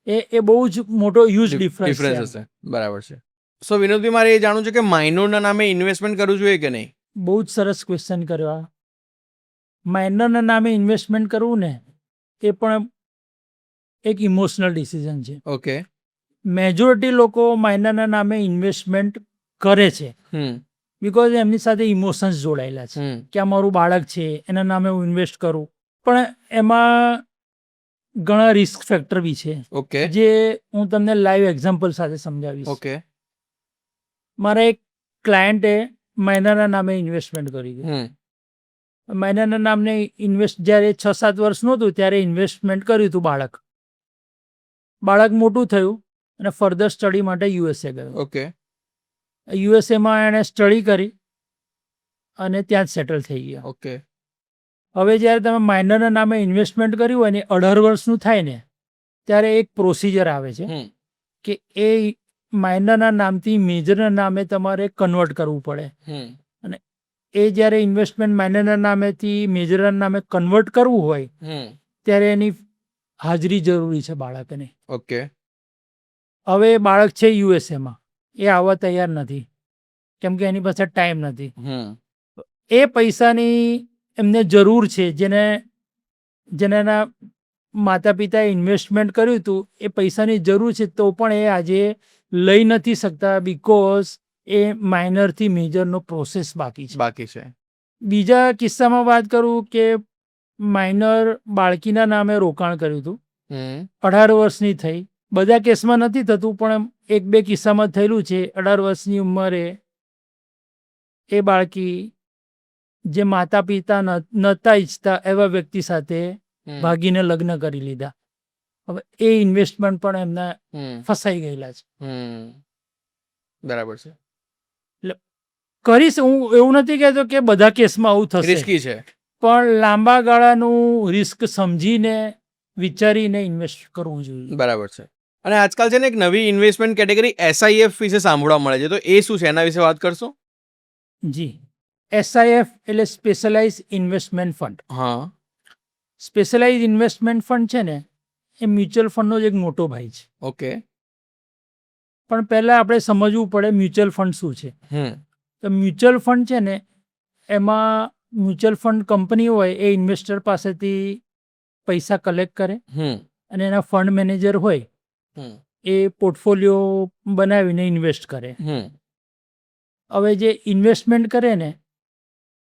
એ બહુ જ મોટો હ્યુજ ડિફરન્સ હશે. બરાબર છે. સો વિનોદભાઈ, મારે એ જાણવું છે કે માઇનોરના નામે ઇન્વેસ્ટમેન્ટ કરવું જોઈએ કે નહીં? બહુ જ સરસ ક્વેશ્ચન કર્યો. માઇનરના નામે ઇન્વેસ્ટમેન્ટ કરવું ને એ પણ એક ઇમોશનલ ડિસિઝન છે. ઓકે. મેજોરિટી લોકો માઇનરના નામે ઇન્વેસ્ટમેન્ટ કરે છે બિકોઝ એમની સાથે ઇમોશન્સ જોડાયેલા છે કે આ મારું બાળક છે એના નામે હું ઇન્વેસ્ટ કરું. પણ એમાં ઘણા રિસ્ક ફેક્ટર બી છે ઓકે. જે હું તમને લાઈવ એક્ઝામ્પલ સાથે સમજાવીશ. ઓકે. મારા એક ક્લાયન્ટે માઇનરના નામે ઇન્વેસ્ટમેન્ટ કરી દીધું. માઇનરના નામને જ્યારે 6-7 વર્ષનું હતું ત્યારે ઇન્વેસ્ટમેન્ટ કર્યું હતું બાળક મોટું થયું અને ફર્ધર સ્ટડી માટે યુએસએ ગયો. ઓકે. યુએસએમાં એણે સ્ટડી કરી અને ત્યાં જ સેટલ થઈ ગયા. ઓકે. હવે જ્યારે તમે માઇનરના નામે ઇન્વેસ્ટમેન્ટ કર્યું હોય ને 18 વર્ષનું થાય ને ત્યારે એક પ્રોસિજર આવે છે કે એ માઇનરના નામથી મેજરના નામે તમારે કન્વર્ટ કરવું પડે. અને એ જ્યારે ઇન્વેસ્ટમેન્ટ માઇનરના નામેથી મેજરના નામે કન્વર્ટ કરવું હોય ત્યારે એની હાજરી જરૂરી છે બાળકને. ઓકે. હવે બાળક છે યુએસએમાં, એ આવવા તૈયાર નથી કેમ કે એની પાસે ટાઈમ નથી. એ પૈસાની એમને જરૂર છે જેના માતા પિતાએ ઇન્વેસ્ટમેન્ટ કર્યું હતું એ પૈસાની જરૂર છે તો પણ એ આજે લઈ નથી શકતા બિકોઝ એ માઇનરથી મેજરનો પ્રોસેસ બાકી છે. બીજા કિસ્સામાં વાત કરું કે માઇનર બાળકીના નામે રોકાણ કર્યું હતું, 18 વર્ષની થઈ. બધા કેસમાં નથી થતું પણ 1-2 કિસ્સામાં થયેલું છે. 18 વર્ષની ઉંમરે એ બાળકી જે માતા પિતા નહોતા ઈચ્છતા એવા વ્યક્તિ સાથે ભાગીને લગ્ન કરી લીધા. હવે એ ઇન્વેસ્ટમેન્ટ પણ એમના ફસાઈ ગયેલા છે. બરાબર છે. કરીશ હું એવું નથી કહેતો કે બધા કેસમાં આવું થશે, રિસ્કી છે, પણ લાંબા ગાળાનું રિસ્ક સમજીને વિચારીને ઇન્વેસ્ટ કરવું જોઈએ. બરાબર છે. અને આજકાલ છે ને એક નવી ઇન્વેસ્ટમેન્ટ કેટેગરી SIF વિશે સાંભળવા મળે છે, તો એ શું છે એના વિશે વાત કરશો? જી, SIF એટલે સ્પેશિયલાઇઝ ઇન્વેસ્ટમેન્ટ ફંડ. હા. સ્પેશિયલાઇઝ ઇન્વેસ્ટમેન્ટ ફંડ છે ને એ મ્યુચ્યુઅલ ફંડનો જ એક મોટો ભાઈ છે. ઓકે. પણ પહેલાં આપણે સમજવું પડે મ્યુચ્યુઅલ ફંડ શું છે. તો મ્યુચ્યુઅલ ફંડ છે ને એમાં મ્યુચ્યુઅલ ફંડ કંપની હોય એ ઇન્વેસ્ટર પાસેથી પૈસા કલેક્ટ કરે અને એના ફંડ મેનેજર હોય એ પોર્ટફોલિયો બનાવીને ઇન્વેસ્ટ કરે. હવે જે ઇન્વેસ્ટમેન્ટ કરે ને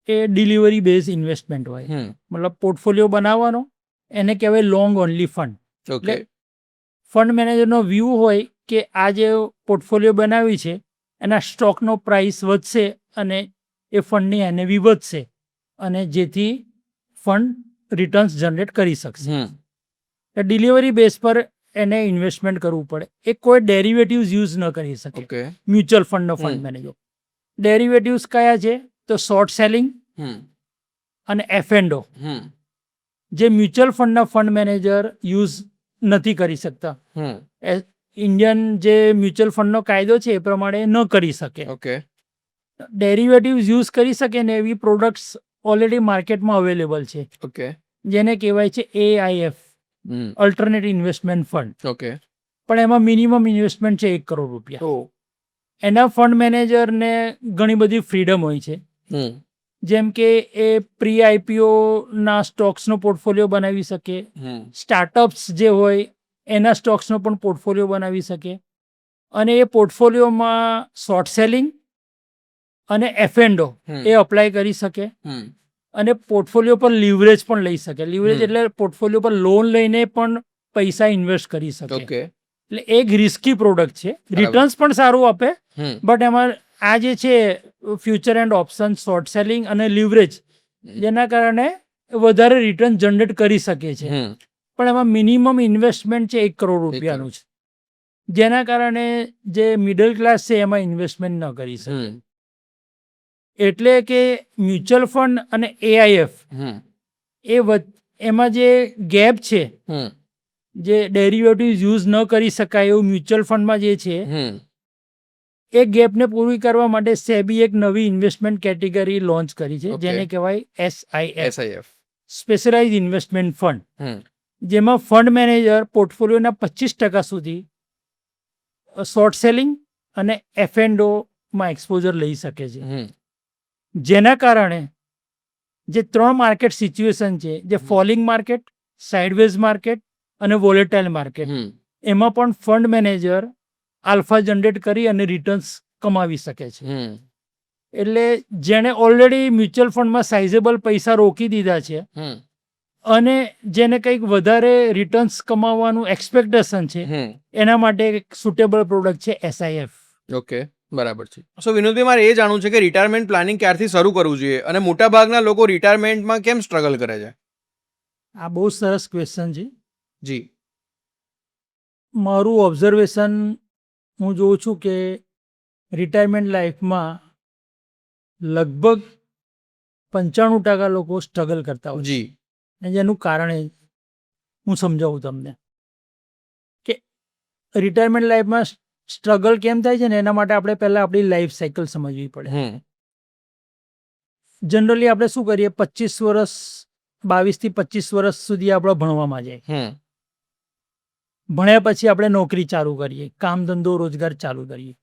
એ ડિલિવરી બેઝ ઇન્વેસ્ટમેન્ટ હોય, મતલબ પોર્ટફોલિયો બનાવવાનો એને કહેવાય લોંગ ઓનલી ફંડ. એટલે ફંડ મેનેજરનો વ્યૂ હોય કે આ જે પોર્ટફોલિયો બનાવી છે એના સ્ટોકનો પ્રાઇસ વધશે અને એ ફંડની એનએવી વધશે અને જેથી ફંડ રિટર્ન્સ જનરેટ કરી શકશે. ડિલિવરી બેઝ પર એને ઇન્વેસ્ટમેન્ટ કરવું પડે. એ કોઈ ડેરિવેટિવ્સ યુઝ ન કરી શકે મ્યુચ્યુઅલ ફંડનો ફંડ મેનેજર. ડેરિવેટિવ્સ કયા છે? તો શોર્ટ સેલિંગ અને એફ&ઓ જે મ્યુચ્યુઅલ ફંડના ફંડ મેનેજર યુઝ નથી કરી શકતા. ઇન્ડિયન જે મ્યુચ્યુઅલ ફંડનો કાયદો છે એ પ્રમાણે ન કરી શકે. ડેરિવેટિવ્સ યુઝ કરી શકે ને એવી પ્રોડક્ટ્સ ઓલરેડી માર્કેટમાં અવેલેબલ છે જેને કહેવાય છે AIF, અલ્ટરનેટ ઇન્વેસ્ટમેન્ટ ફંડ. પણ એમાં મિનિમમ ઇન્વેસ્ટમેન્ટ છે 1 કરોડ રૂપિયા. એના ફંડ મેનેજરને ઘણી બધી ફ્રીડમ હોય છે, જેમ કે એ પ્રી IPO ના સ્ટોક્સનો પોર્ટફોલિયો બનાવી શકે, સ્ટાર્ટઅપ્સ જે હોય એના સ્ટોક્સનો પણ પોર્ટફોલિયો બનાવી શકે અને એ પોર્ટફોલિયોમાં શોર્ટ સેલિંગ અને એફ&ઓ એ અપ્લાય કરી શકે અને પોર્ટફોલિયો પર લીવરેજ પણ લઈ શકે. લીવરેજ એટલે પોર્ટફોલિયો પર લોન લઈને પણ પૈસા ઇન્વેસ્ટ કરી શકે. એટલે એક રિસ્કી પ્રોડક્ટ છે, રિટર્ન્સ પણ સારું આપે બટ એમાં આ જે છે future and option, short selling અને લીવરેજ જેના કારણે વધારે રિટર્ન જનરેટ કરી શકે છે. પણ એમાં મિનિમમ ઇન્વેસ્ટમેન્ટ છે 1 કરોડ રૂપિયાનું છે જેના કારણે જે મિડલ ક્લાસ છે એમાં ઇન્વેસ્ટમેન્ટ ન કરી શકે. એટલે કે મ્યુચ્યુઅલ ફંડ અને AIF એમાં જે ગેપ છે, જે ડેરિવેટિવ્સ યુઝ ન કરી શકાય એવું મ્યુચ્યુઅલ ફંડમાં જે છે એ ગેપને પૂરી કરવા માટે સેબી એક નવી ઇન્વેસ્ટમેન્ટ કેટેગરી લોન્ચ કરી છે જેને કહેવાય SIF, સ્પેશિયલાઇઝ ઇન્વેસ્ટમેન્ટ ફંડ, જેમાં ફંડ મેનેજર પોર્ટફોલિયોના 25% સુધી શોર્ટ સેલિંગ અને એફ&ઓમાં એક્સપોઝર લઈ શકે છે. જેના કારણે જે 3 માર્કેટ સિચ્યુએશન છે, જે ફોલિંગ માર્કેટ, સાઇડવેઝ માર્કેટ અને વોલેટાઇલ માર્કેટ, એમાં પણ ફંડ મેનેજર આલ્ફા જનરેટ કરી અને રિટર્ન્સ કમાવી શકે છે. એટલે જેણે ઓલરેડી મ્યુચ્યુઅલ ફંડમાં સાઇઝેબલ પૈસા રોકી દીધા છે અને જેને કંઈક વધારે રિટર્ન્સ કમાવાનું એક્સપેક્ટેશન છે, એના માટે એક સુટેબલ પ્રોડક્ટ છે SIF. ઓકે, બરાબર છે. સો વિનોદભાઈ, મારે એ જાણવું છે કે રિટાયરમેન્ટ પ્લાનિંગ ક્યારથી શરૂ કરવું જોઈએ અને મોટાભાગના લોકો રિટાયરમેન્ટમાં કેમ સ્ટ્રગલ કરે છે? આ બહુ સરસ ક્વેશ્ચન છે. જી. મારું ઓબ્ઝર્વેશન હું જોઉં છું કે રિટાયરમેન્ટ લાઈફમાં લગભગ 95% લોકો સ્ટ્રગલ કરતા હોય છે. જી. અને જેનું કારણ એ હું સમજાવું તમને કે રિટાયરમેન્ટ લાઈફમાં સ્ટ્રગલ કેમ થાય છે ને, એના માટે આપણે પહેલાં આપણી લાઈફ સાયકલ સમજવી પડે. જનરલી આપણે શું કરીએ, 25 વર્ષ 22 થી 25 વર્ષ સુધી આપણે ભણવામાં જાય. ભણ્યા પછી આપણે નોકરી ચાલુ કરીએ, કામ ધંધો રોજગાર ચાલુ કરીએ,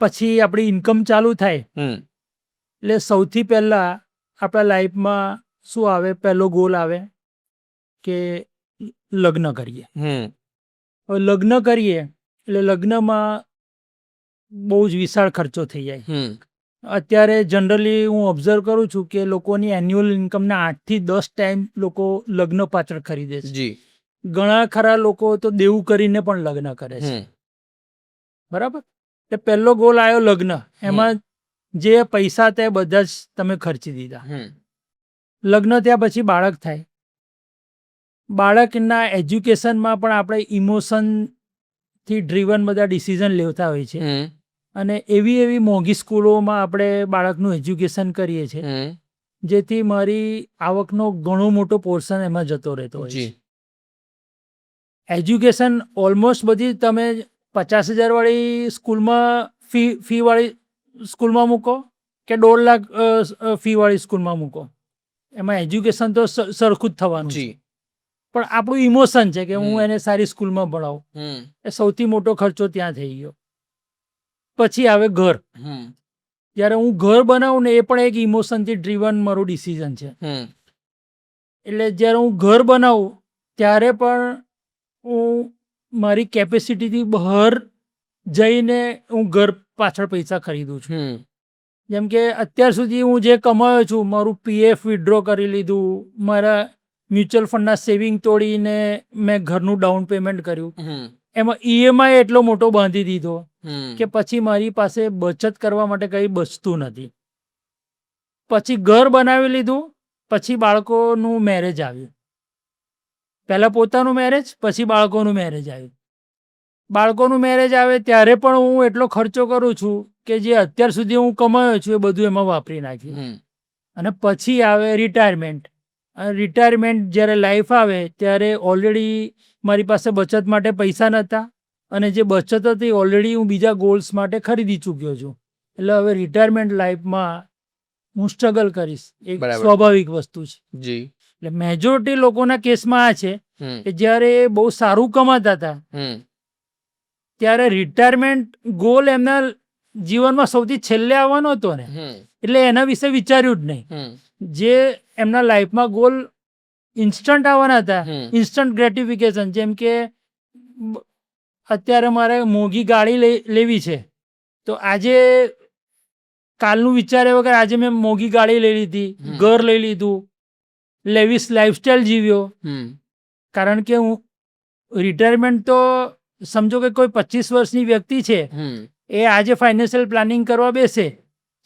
પછી આપણી ઇન્કમ ચાલુ થાય એટલે સૌથી પહેલાં આપણા લાઈફમાં શું આવે, પહેલો ગોલ આવે કે લગ્ન કરીએ. હવે લગ્ન કરીએ એટલે લગ્નમાં બહુ જ વિશાળ ખર્ચો થઈ જાય. અત્યારે જનરલી હું ઓબ્ઝર્વ કરું છું કે લોકોની એન્યુઅલ ઇન્કમના 8 થી 10 ટાઈમ લોકો લગ્ન પાછળ ખરીદે છે. જી. ઘણા ખરા લોકો તો દેવું કરીને પણ લગ્ન કરે છે. બરાબર. એટલે પહેલો ગોલ આવ્યો લગ્ન, એમાં જે પૈસા તે બધા જ તમે ખર્ચી દીધા. લગ્ન ત્યાં પછી બાળક થાય. બાળકના એજ્યુકેશનમાં પણ આપણે ઇમોશનથી ડ્રીવન બધા ડિસિઝન લેતા હોય છે અને એવી મોંઘી સ્કૂલોમાં આપણે બાળકનું એજ્યુકેશન કરીએ છીએ જેથી મારી આવકનો ઘણો મોટો પોર્શન એમાં જતો રહેતો હોય છે. એજ્યુકેશન ઓલમોસ્ટ બધી તમે 50,000 વાળી સ્કૂલમાં ફી વાળી સ્કૂલમાં મૂકો કે 1.5 લાખ ફી વાળી સ્કૂલમાં મૂકો, એમાં એજ્યુકેશન તો સરખું જ થવાનું છે. પણ આપણું ઇમોશન છે કે હું એને સારી સ્કૂલમાં ભણાવું, એ સૌથી મોટો ખર્ચો ત્યાં થઈ ગયો. પછી આવે ઘર. જ્યારે હું ઘર બનાવું ને, એ પણ એક ઇમોશનથી ડ્રીવન મારું ડિસિઝન છે. એટલે જ્યારે હું ઘર બનાવું ત્યારે પણ હું મારી કેપેસિટીથી બહાર જઈને હું ઘર પાછળ પૈસા ખરીદું છું. જેમ કે અત્યાર સુધી હું જે કમાયો છું, મારું PF વિથડ્રો કરી લીધું, મારા મ્યુચ્યુઅલ ફંડના સેવિંગ તોડીને મેં ઘરનું ડાઉન પેમેન્ટ કર્યું, એમાં EMI એટલો મોટો બાંધી દીધો કે પછી મારી પાસે બચત કરવા માટે કંઈ બચતું નથી. પછી ઘર બનાવી લીધું, પછી બાળકોનું મેરેજ આવ્યું. પહેલાં પોતાનું મેરેજ, પછી બાળકોનું મેરેજ આવ્યું. બાળકોનું મેરેજ આવે ત્યારે પણ હું એટલો ખર્ચો કરું છું કે જે અત્યાર સુધી હું કમાયો છું એ બધું એમાં વાપરી નાખ્યું. અને પછી આવે રિટાયરમેન્ટ. અને રિટાયરમેન્ટ જ્યારે લાઈફ આવે ત્યારે ઓલરેડી મારી પાસે બચત માટે પૈસા નહોતા અને જે બચત હતી ઓલરેડી હું બીજા ગોલ્સ માટે ખરીદી ચૂક્યો છું. એટલે હવે રિટાયરમેન્ટ લાઈફમાં હું સ્ટ્રગલ કરીશ, એક સ્વાભાવિક વસ્તુ છે. જી. એટલે મેજોરિટી લોકોના કેસમાં આ છે કે જ્યારે બહુ સારું કમાતા હતા ત્યારે રિટાયરમેન્ટ ગોલ એમના જીવનમાં સૌથી છેલ્લે આવવાનો હતો ને, એટલે એના વિશે વિચાર્યું જ નહીં. જે એમના લાઈફમાં ગોલ ઇન્સ્ટન્ટ આવવાના હતા, ઇન્સ્ટન્ટ ગ્રેટિફિકેશન, જેમ કે અત્યારે મારે મોંઘી ગાડી લેવી છે તો આજે કાલનું વિચાર્યા વગર આજે મેં મોંઘી ગાડી લઈ લીધી, ઘર લઈ લીધું, લેવિશ લાઈફસ્ટાઈલ જીવ્યો. કારણ કે હું રિટાયરમેન્ટ તો સમજો કે કોઈ 25 વર્ષની વ્યક્તિ છે, એ આજે ફાઇનાન્શિયલ પ્લાનિંગ કરવા બેસે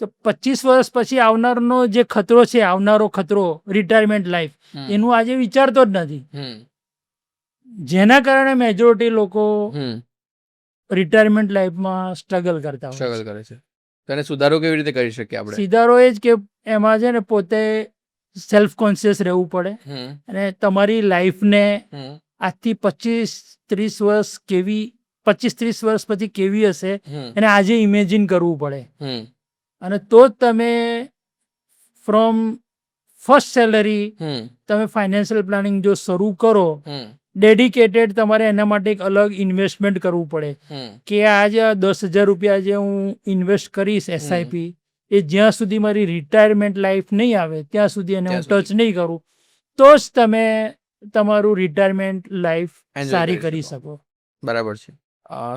તો 25 વર્ષ પછી આવનારનો જે ખતરો છે, આવનારો ખતરો રિટાયરમેન્ટ લાઈફ, એનું આજે વિચારતો જ નથી. જેના કારણે મેજોરિટી લોકો રિટાયરમેન્ટ લાઈફમાં સ્ટ્રગલ કરતા હોય છે. તેને સુધારો કેવી રીતે કરી શકીએ આપણે? સુધારો એ જ કે એમાં છે ને પોતે સેલ્ફ કોન્શિયસ રહેવું પડે અને તમારી લાઈફને આજથી 25-30 વર્ષ 25-30 વર્ષ પછી કેવી હશે એને આજે ઇમેજિન કરવું પડે. અને તો જ તમે ફ્રોમ ફર્સ્ટ સેલરી તમે ફાઇનાન્શિયલ પ્લાનિંગ જો શરૂ કરો, ડેડિકેટેડ તમારે એના માટે એક અલગ ઇન્વેસ્ટમેન્ટ કરવું પડે કે આજે 10,000 રૂપિયા જે હું ઇન્વેસ્ટ કરીશ SIP, એ જ્યાં સુધી મારી રિટાયરમેન્ટ લાઈફ નહીં આવે ત્યાં સુધી એને હું ટચ નહીં કરું, તો જ તમે તમારું રિટાયરમેન્ટ લાઈફ Enjoy સારી કરી કરી શકો. શકો. બરાબર છે.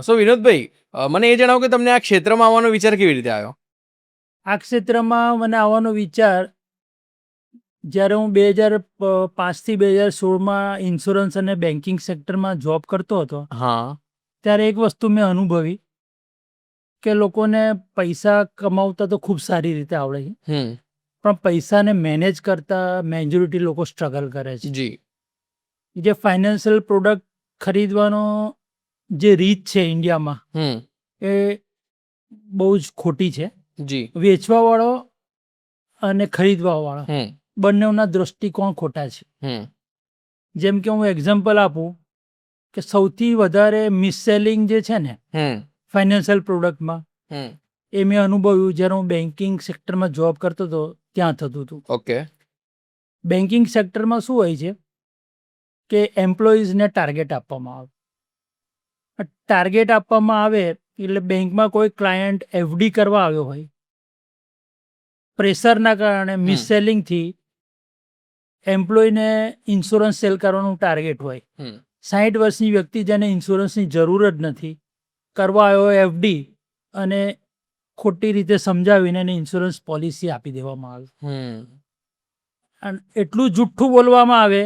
સો વિનોદભાઈ, મને એ જણાવો કે તમને આ ક્ષેત્રમાં આવવાનો વિચાર કેવી રીતે આવ્યો? આ ક્ષેત્રમાં મને આવવાનો વિચાર જ્યારે હું 2005થી 2016માં ઇન્સ્યોરન્સ અને બેન્કિંગ સેક્ટરમાં જોબ કરતો હતો, હા. ત્યારે એક વસ્તુ મેં અનુભવી કે લોકોને પૈસા કમાવતા તો ખૂબ સારી રીતે આવડે છે, હમ. પણ પૈસાને મેનેજ કરતા મેજોરિટી લોકો સ્ટ્રગલ કરે છે. જી. જે ફાઇનાન્શિયલ પ્રોડક્ટ ખરીદવાનો જે રીત છે ઇન્ડિયામાં, હમ. એ બહુ જ ખોટી છે. જી. વેચવાવાળો અને ખરીદવાવાળો હમ. બંનેના દૃષ્ટિકોણ ખોટા છે. હમ. જેમ કે હું એક્ઝામ્પલ આપું કે સૌથી વધારે મિસસેલિંગ જે છે ને હમ. ફાઇનાન્શિયલ પ્રોડક્ટમાં, હમ. એ મેં અનુભવ્યું જ્યારે હું બેન્કિંગ સેક્ટરમાં જોબ કરતો હતો ત્યાં થતું હતું. ઓકે. બેન્કિંગ સેક્ટરમાં શું હોય છે કે એમ્પ્લોઈઝને ટાર્ગેટ આપવામાં આવે. ટાર્ગેટ આપવામાં આવે એટલે બેંકમાં કોઈ ક્લાયન્ટ એફડી કરવા આવ્યો હોય, પ્રેશરના કારણે મિસસેલિંગથી એમ્પ્લોયને ઇન્સ્યોરન્સ સેલ કરવાનું ટાર્ગેટ હોય. હમ. 60 વર્ષની વ્યક્તિ જેને ઇન્સ્યોરન્સની જરૂર જ નથી, કરવા આવ્યો એફડી, અને ખોટી રીતે સમજાવીને એને ઇન્સ્યોરન્સ પોલિસી આપી દેવામાં આવે. હમ. અને એટલું જુઠ્ઠું બોલવામાં આવે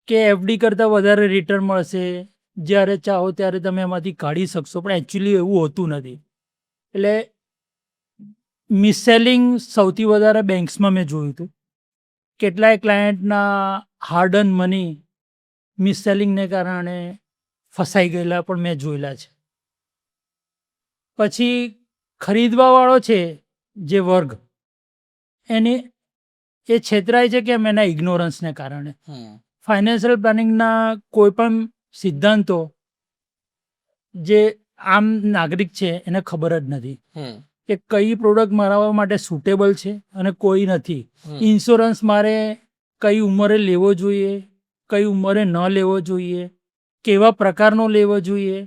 કે એફડી કરતાં વધારે રિટર્ન મળશે, જ્યારે ચાહો ત્યારે તમે એમાંથી કાઢી શકશો, પણ એકચ્યુઅલી એવું હોતું નથી. એટલે મિસસેલિંગ સૌથી વધારે બેંક્સમાં મેં જોયું હતું. કેટલાય ક્લાયન્ટના હાર્ડ અર્ન મની મિસસેલિંગને કારણે ફસાઈ ગયેલા પણ મેં જોયેલા છે. પછી ખરીદવાવાળો છે જે વર્ગ, એની એ છેતરાય છે કેમ? એના ઇગ્નોરન્સને કારણે. ફાઇનાન્શિયલ પ્લાનિંગના કોઈ પણ સિદ્ધાંતો જે આમ નાગરિક છે એને ખબર જ નથી કે કઈ પ્રોડક્ટ મારા માટે સુટેબલ છે અને કોઈ નથી. ઇન્સ્યોરન્સ મારે કઈ ઉંમરે લેવો જોઈએ, કઈ ઉંમરે ન લેવો જોઈએ, કેવા પ્રકારનો લેવો જોઈએ,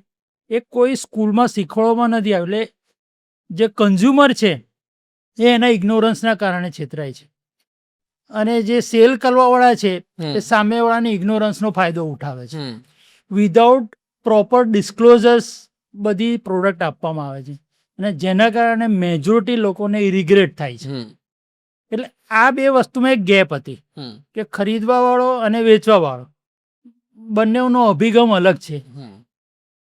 એ કોઈ સ્કૂલમાં શીખવાડવામાં નથી આવ્યું. એટલે જે કન્ઝ્યુમર છે એ એના ઇગ્નોરન્સના કારણે છેતરાય છે, અને જે સેલ કરવાવાળા છે એ સામેવાળાની ઇગ્નોરન્સનો ફાયદો ઉઠાવે છે. વિધાઉટ પ્રોપર ડિસ્ક્લોઝર્સ બધી પ્રોડક્ટ આપવામાં આવે છે, અને જેના કારણે મેજોરિટી લોકોને રિગ્રેટ થાય છે. એટલે આ બે વસ્તુમાં એક ગેપ હતી કે ખરીદવાવાળો અને વેચવાવાળો બંનેનો અભિગમ અલગ છે.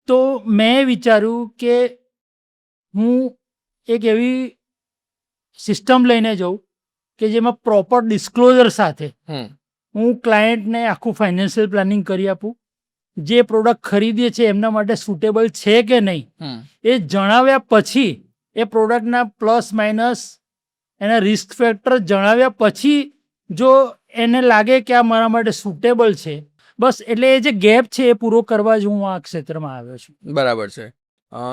તો મેં વિચાર્યું કે હું એક એવી સિસ્ટમ લઈને જાઉં કે જેમાં પ્રોપર ડિસ્ક્લોઝર સાથે હું ક્લાયન્ટને આખું ફાઇનાન્શિયલ પ્લાનિંગ કરી આપું. જે પ્રોડક્ટ ખરીદીએ છે એમના માટે સુટેબલ છે કે નહીં એ જણાવ્યા પછી, એ પ્રોડક્ટના પ્લસ માઇનસ, એના રિસ્ક ફેક્ટર જણાવ્યા પછી જો એને લાગે કે આ મારા માટે સુટેબલ છે, બસ, એટલે એ જે ગેપ છે એ પૂરો કરવા જ હું આ ક્ષેત્રમાં આવ્યો છું. બરાબર છે.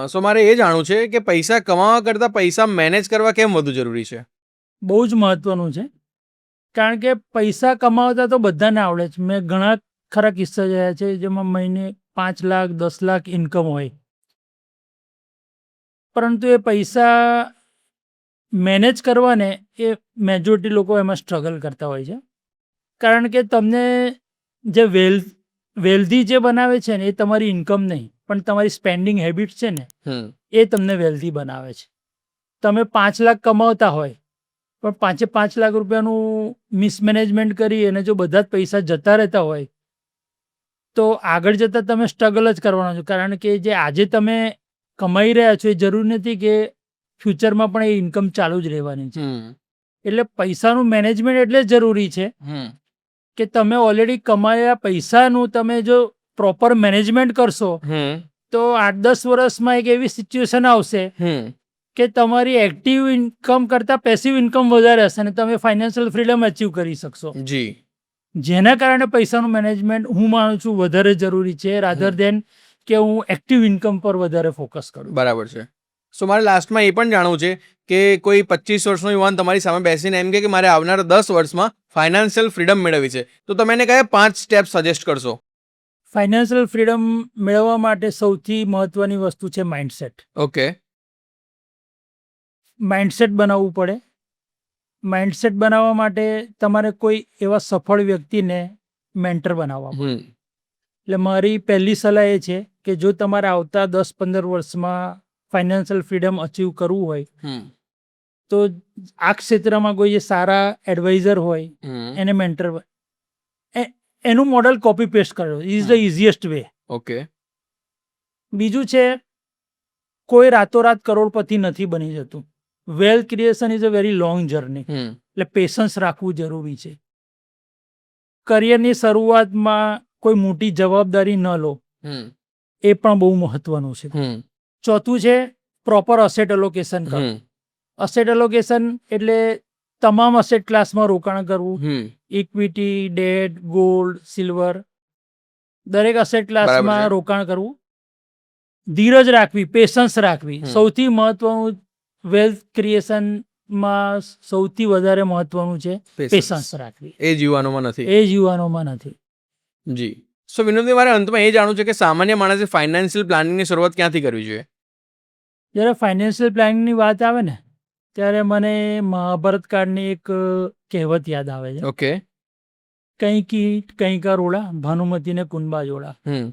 સો મારે એ જાણવું છે કે પૈસા કમાવા કરતાં પૈસા મેનેજ કરવા કેમ વધુ જરૂરી છે? બહુ જ મહત્વનું છે, કારણ કે પૈસા કમાવતા તો બધાને આવડે છે. મેં ઘણા ખરા કિસ્સા જોયા છે જેમાં મહિને 5 લાખ 10 લાખ ઇન્કમ હોય, પરંતુ એ પૈસા મેનેજ કરવાને એ મેજોરિટી લોકો એમાં સ્ટ્રગલ કરતા હોય છે. કારણ કે તમને જે વેલ્ધી જે બનાવે છે ને એ તમારી ઇન્કમ નહીં, પણ તમારી સ્પેન્ડિંગ હેબિટ છે ને એ તમને વેલ્ધી બનાવે છે. તમે 5 લાખ કમાવતા હોય પણ 5 લાખ રૂપિયાનું મિસમેનેજમેન્ટ કરી અને જો બધા જ પૈસા જતા રહેતા હોય તો આગળ જતાં તમે સ્ટ્રગલ જ કરવાનો છો. કારણ કે જે આજે તમે કમાઈ રહ્યા છો એ જરૂરી નથી કે ફ્યુચરમાં પણ એ ઇન્કમ ચાલુ જ રહેવાની છે. એટલે પૈસાનું મેનેજમેન્ટ એટલે જરૂરી છે કે તમે ઓલરેડી કમાયેલા પૈસાનું તમે જો પ્રોપર મેનેજમેન્ટ કરશો તો 8-10 વર્ષમાં એક એવી સિચ્યુએશન આવશે કે તમારી એક્ટિવ ઇન્કમ કરતાં પેસિવ ઇન્કમ વધારે હશે અને તમે ફાઇનાન્શિયલ ફ્રીડમ અચીવ કરી શકશો. જી. જેના કારણે પૈસાનું મેનેજમેન્ટ હું માનું છું વધારે જરૂરી છે રાધર દેન કે હું એક્ટિવ ઇન્કમ પર વધારે ફોકસ કરું. બરાબર છે. સો મારે લાસ્ટમાં એ પણ જાણવું છે કે કોઈ 25 વર્ષનો યુવાન તમારી સામે બેસીને એમ કે મારે આવનારા 10 વર્ષમાં ફાઇનાન્શિયલ ફ્રીડમ મેળવવી છે, તો તમે એને કયા 5 સ્ટેપ સજેસ્ટ કરશો? ફાઇનાન્શિયલ ફ્રીડમ મેળવવા માટે સૌથી મહત્વની વસ્તુ છે માઇન્ડસેટ. ઓકે. માઇન્ડસેટ બનાવવું પડે. માઇન્ડસેટ બનાવવા માટે તમારે કોઈ એવા સફળ વ્યક્તિને મેન્ટર બનાવવા પડે. હમ એટલે મારી પહેલી સલાહ એ છે કે જો તમારે આવતા 10-15 વર્ષમાં ફાઇનાન્શિયલ ફ્રીડમ અચીવ કરવું હોય હમ તો આ ક્ષેત્રમાં કોઈ જે સારા એડવાઇઝર હોય હમ એને મેન્ટર એનું મોડલ કોપી પેસ્ટ કરો is the easiest way. Okay. બીજું છે, કોઈ રાતોરાત કરોડપતિ નથી બની જતું. Wealth creation is a very long journey. હમ એટલે પેશન્સ રાખવું જરૂરી છે. કરિયરની શરૂઆતમાં કોઈ મોટી જવાબદારી ન લો, હમ એ પણ બહુ મહત્વનું છે. હમ ચોથું છે પ્રોપર અસેટ એલોકેશન કરો. હમ અસેટ એલોકેશન એટલે તમામ અસેટ ક્લાસમાં રોકાણ કરવું. હમ ઇક્વિટી, ડેટ, ગોલ્ડ, સિલ્વર, દરેક અસેટ ક્લાસમાં બરાબર છે. રોકાણ કરવું. ધીરજ રાખવી, પેશન્સ રાખવી. હમ. સૌથી મહત્વનું વેલ્થ ક્રિએશનમાં સૌથી વધારે મહત્વનું છે પેશન્સ રાખવી. એ જીવanoમાં નથી. એ જ યુવાનોમાં નથી. જી. સો વિનોદભાઈ, મારે અંતમાં એ જાણવું છે કે સામાન્ય માણસે ફાઇનાન્શિયલ પ્લાનિંગની શરૂઆત ક્યાંથી કરવી જોઈએ? જ્યારે ફાઇનાન્શિયલ પ્લાનિંગની વાત આવે ને ત્યારે મને મહાભારત કાળની એક કહેવત યાદ આવે છે. ઓકે. કંઈ કીટ કંઈ કા રોડા, ભાનુમતીને કુંબા જોડા. હમ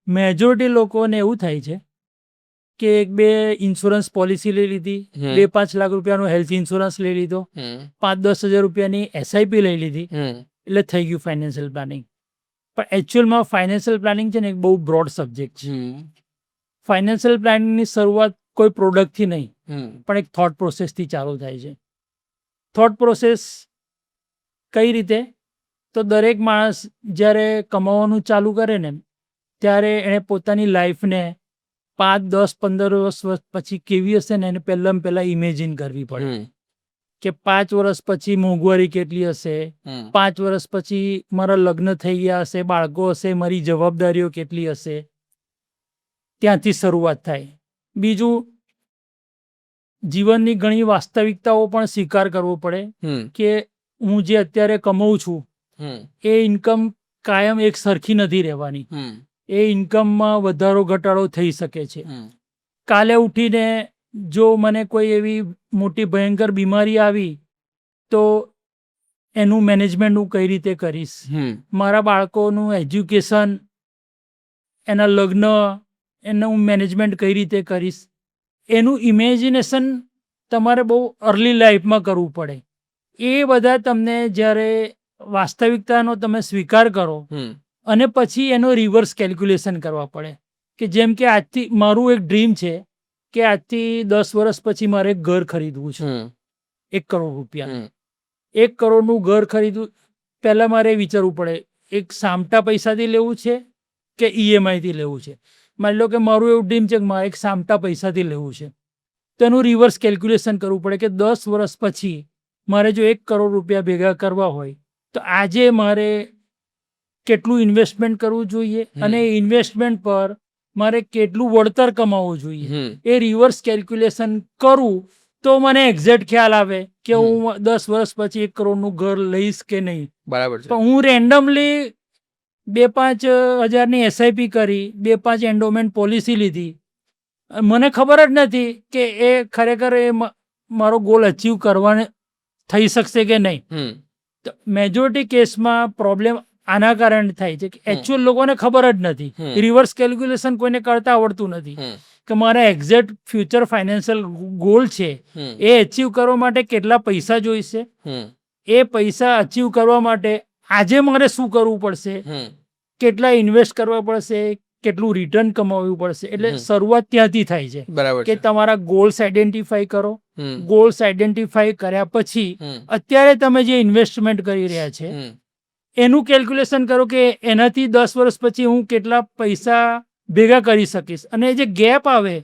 મેજોરિટી લોકોને એવું થાય છે કે એક બે ઇન્સ્યોરન્સ પોલિસી લઈ લીધી, હમ. 2-5 લાખ રૂપિયાનો હેલ્થ ઇન્સ્યોરન્સ લઈ લીધો, હમ 5-10 હજાર રૂપિયાની એસઆઈપી લઈ લીધી, હમ એટલે થઈ ગયું ફાઇનાન્શિયલ પ્લાનિંગ. પણ એકચ્યુઅલમાં ફાઇનાન્શિયલ પ્લાનિંગ છે ને એક બહુ બ્રોડ સબ્જેક્ટ છે. હમ ફાઇનાન્શિયલ પ્લાનિંગની શરૂઆત કોઈ પ્રોડક્ટથી નહીં હમ પણ એક થોટ પ્રોસેસથી ચાલુ થાય છે. થોટ પ્રોસેસ કઈ રીતે? તો દરેક માણસ જ્યારે કમાવાનું ચાલુ કરે ને ત્યારે એણે પોતાની લાઈફને 5-10-15 વર્ષ પછી કેવી હશે ને એને પહેલાં ઇમેજિન કરવી પડે હમ કે 5 વર્ષ પછી મોંઘવારી કેટલી હશે, હમ 5 વર્ષ પછી મારા લગ્ન થઈ ગયા હશે, બાળકો હશે, મારી જવાબદારીઓ કેટલી હશે. ત્યાંથી શરૂઆત થાય. બીજું, જીવનની ઘણી વાસ્તવિકતાઓ પણ સ્વીકાર કરવો પડે હમ કે હું જે અત્યારે કમાઉં છું હમ એ ઇન્કમ કાયમ એક સરખી નથી રહેવાની. હમ એ ઇન્કમમાં વધારો ઘટાડો થઈ શકે છે. હમ કાલે ઉઠીને જો મને કોઈ એવી મોટી ભયંકર બીમારી આવી તો એનું મેનેજમેન્ટ હું કઈ રીતે કરીશ? હમ મારા બાળકોનું એજ્યુકેશન, એના લગ્ન, એનું હું મેનેજમેન્ટ કઈ રીતે કરીશ? એનું ઇમેજિનેશન તમારે બહુ અર્લી લાઈફમાં કરવું પડે. એ બધા તમને જ્યારે વાસ્તવિકતાનો તમે સ્વીકાર કરો હમ અને પછી એનો રિવર્સ કેલ્ક્યુલેશન કરવા પડે કે જેમ કે આજથી મારું એક ડ્રીમ છે કે આજથી 10 વર્ષ પછી મારે એક ઘર ખરીદવું છે, હમ 1 કરોડ રૂપિયાનું. હમ 1 કરોડનું ઘર ખરીદવું પહેલાં મારે વિચારવું પડે એક સામટા પૈસાથી લેવું છે કે ઈએમઆઈથી લેવું છે. માની લો કે મારું એવું ડ્રીમ છે કે મારે એક સામટા પૈસાથી લેવું છે, તો એનું રિવર્સ કેલ્ક્યુલેશન કરવું પડે કે 10 વર્ષ પછી મારે જો 1 કરોડ રૂપિયા ભેગા કરવા હોય તો આજે મારે કેટલું ઇન્વેસ્ટમેન્ટ કરવું જોઈએ અને ઇન્વેસ્ટમેન્ટ પર મારે કેટલું વળતર કમાવવું જોઈએ. હમ એ રિવર્સ કેલ્ક્યુલેશન કરું તો મને એક્ઝેક્ટ ખ્યાલ આવે કે હું 10 વર્ષ પછી 1 કરોડનું ઘર લઈશ કે નહીં. બરાબર છે. પણ હું રેન્ડમલી 2-5 હજારની એસઆઈપી કરી, 2-5 એન્ડોમેન્ટ પોલિસી લીધી, મને ખબર જ નથી કે એ ખરેખર મારો ગોલ અચીવ કરવાને થઈ શકશે કે નહીં. હમ તો મેજોરિટી કેસમાં પ્રોબ્લેમ આના કારણે થાય છે કે એકચ્યુઅલ લોકોને ખબર જ નથી. રિવર્સ કેલ્ક્યુલેશન કોઈને કરતા આવડતું નથી હમ કે મારા એક્ઝેક્ટ ફ્યુચર ફાઇનાન્શિયલ ગોલ છે હમ એ અચીવ કરવા માટે કેટલા પૈસા જોઈશે, હમ એ પૈસા અચીવ કરવા માટે આજે મારે શું કરવું પડશે, હમ કેટલા ઇન્વેસ્ટ કરવા પડશે, કેટલું રિટર્ન કમાવવું પડશે. એટલે શરૂઆત ત્યાંથી થાય છે બરાબર કે છે. તમારા ગોલ્સ આઈડેન્ટિફાઈ કરો. હમ ગોલ્સ આઈડેન્ટિફાઈ કર્યા પછી હમ અત્યારે તમે જે ઇન્વેસ્ટમેન્ટ કરી રહ્યા છે હમ એનું કેલ્ક્યુલેશન કરો કે એનાથી 10 વર્ષ પછી હું કેટલા પૈસા ભેગા કરી શકીશ અને જે ગેપ આવે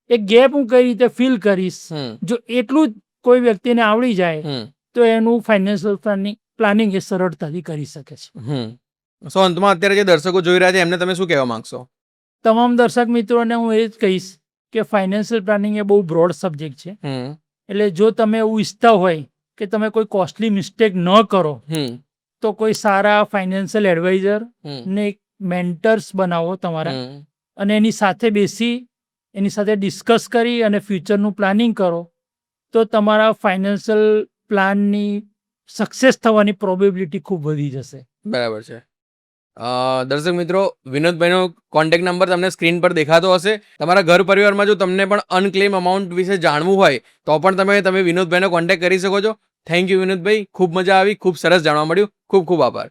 એ ગેપ હું કઈ રીતે ફિલ કરીશ. હમ જો એટલું જ કોઈ વ્યક્તિને આવડી જાય હમ તો એનું ફાઇનાન્શિયલ પ્લાનિંગ એ સરળતાથી કરી શકે છે. હમ સો અંતમાં અત્યારે જે દર્શકો જોઈ રહ્યા છે એમને તમે શું કહેવા માંગશો? તમામ દર્શક મિત્રોને હું એ જ કહીશ કે ફાઇનાન્શિયલ પ્લાનિંગ એ બહુ બ્રોડ સબ્જેક્ટ છે. હમ એટલે જો તમે એવું ઈચ્છતા હોય કે તમે કોઈ કોસ્ટલી મિસ્ટેક ન કરો હમ તો કોઈ સારા ફાઇનાન્શિયલ એડવાઇઝર હમ ને મેન્ટર્સ બનાવો તમારા હમ અને એની સાથે બેસી એની સાથે ડિસ્કસ કરી અને ફ્યુચરનું પ્લાનિંગ કરો તો તમારા ફાઇનાન્શિયલ પ્લાનની સક્સેસ થવાની પ્રોબેબિલિટી ખૂબ વધી જશે. બરાબર છે. દર્શક મિત્રો, વિનોદભાઈનો કોન્ટેક્ટ નંબર તમને સ્ક્રીન પર દેખાતો હશે. તમારા ઘર પરિવારમાં જો તમને પણ અનક્લેમ અમાઉન્ટ વિશે જાણવું હોય તો પણ તમે વિનોદભાઈનો કોન્ટેક્ટ કરી શકો છો. થેન્ક યુ વિનોદભાઈ, ખૂબ મજા આવી, ખૂબ સરસ જાણવા મળ્યું. ખૂબ ખૂબ આભાર.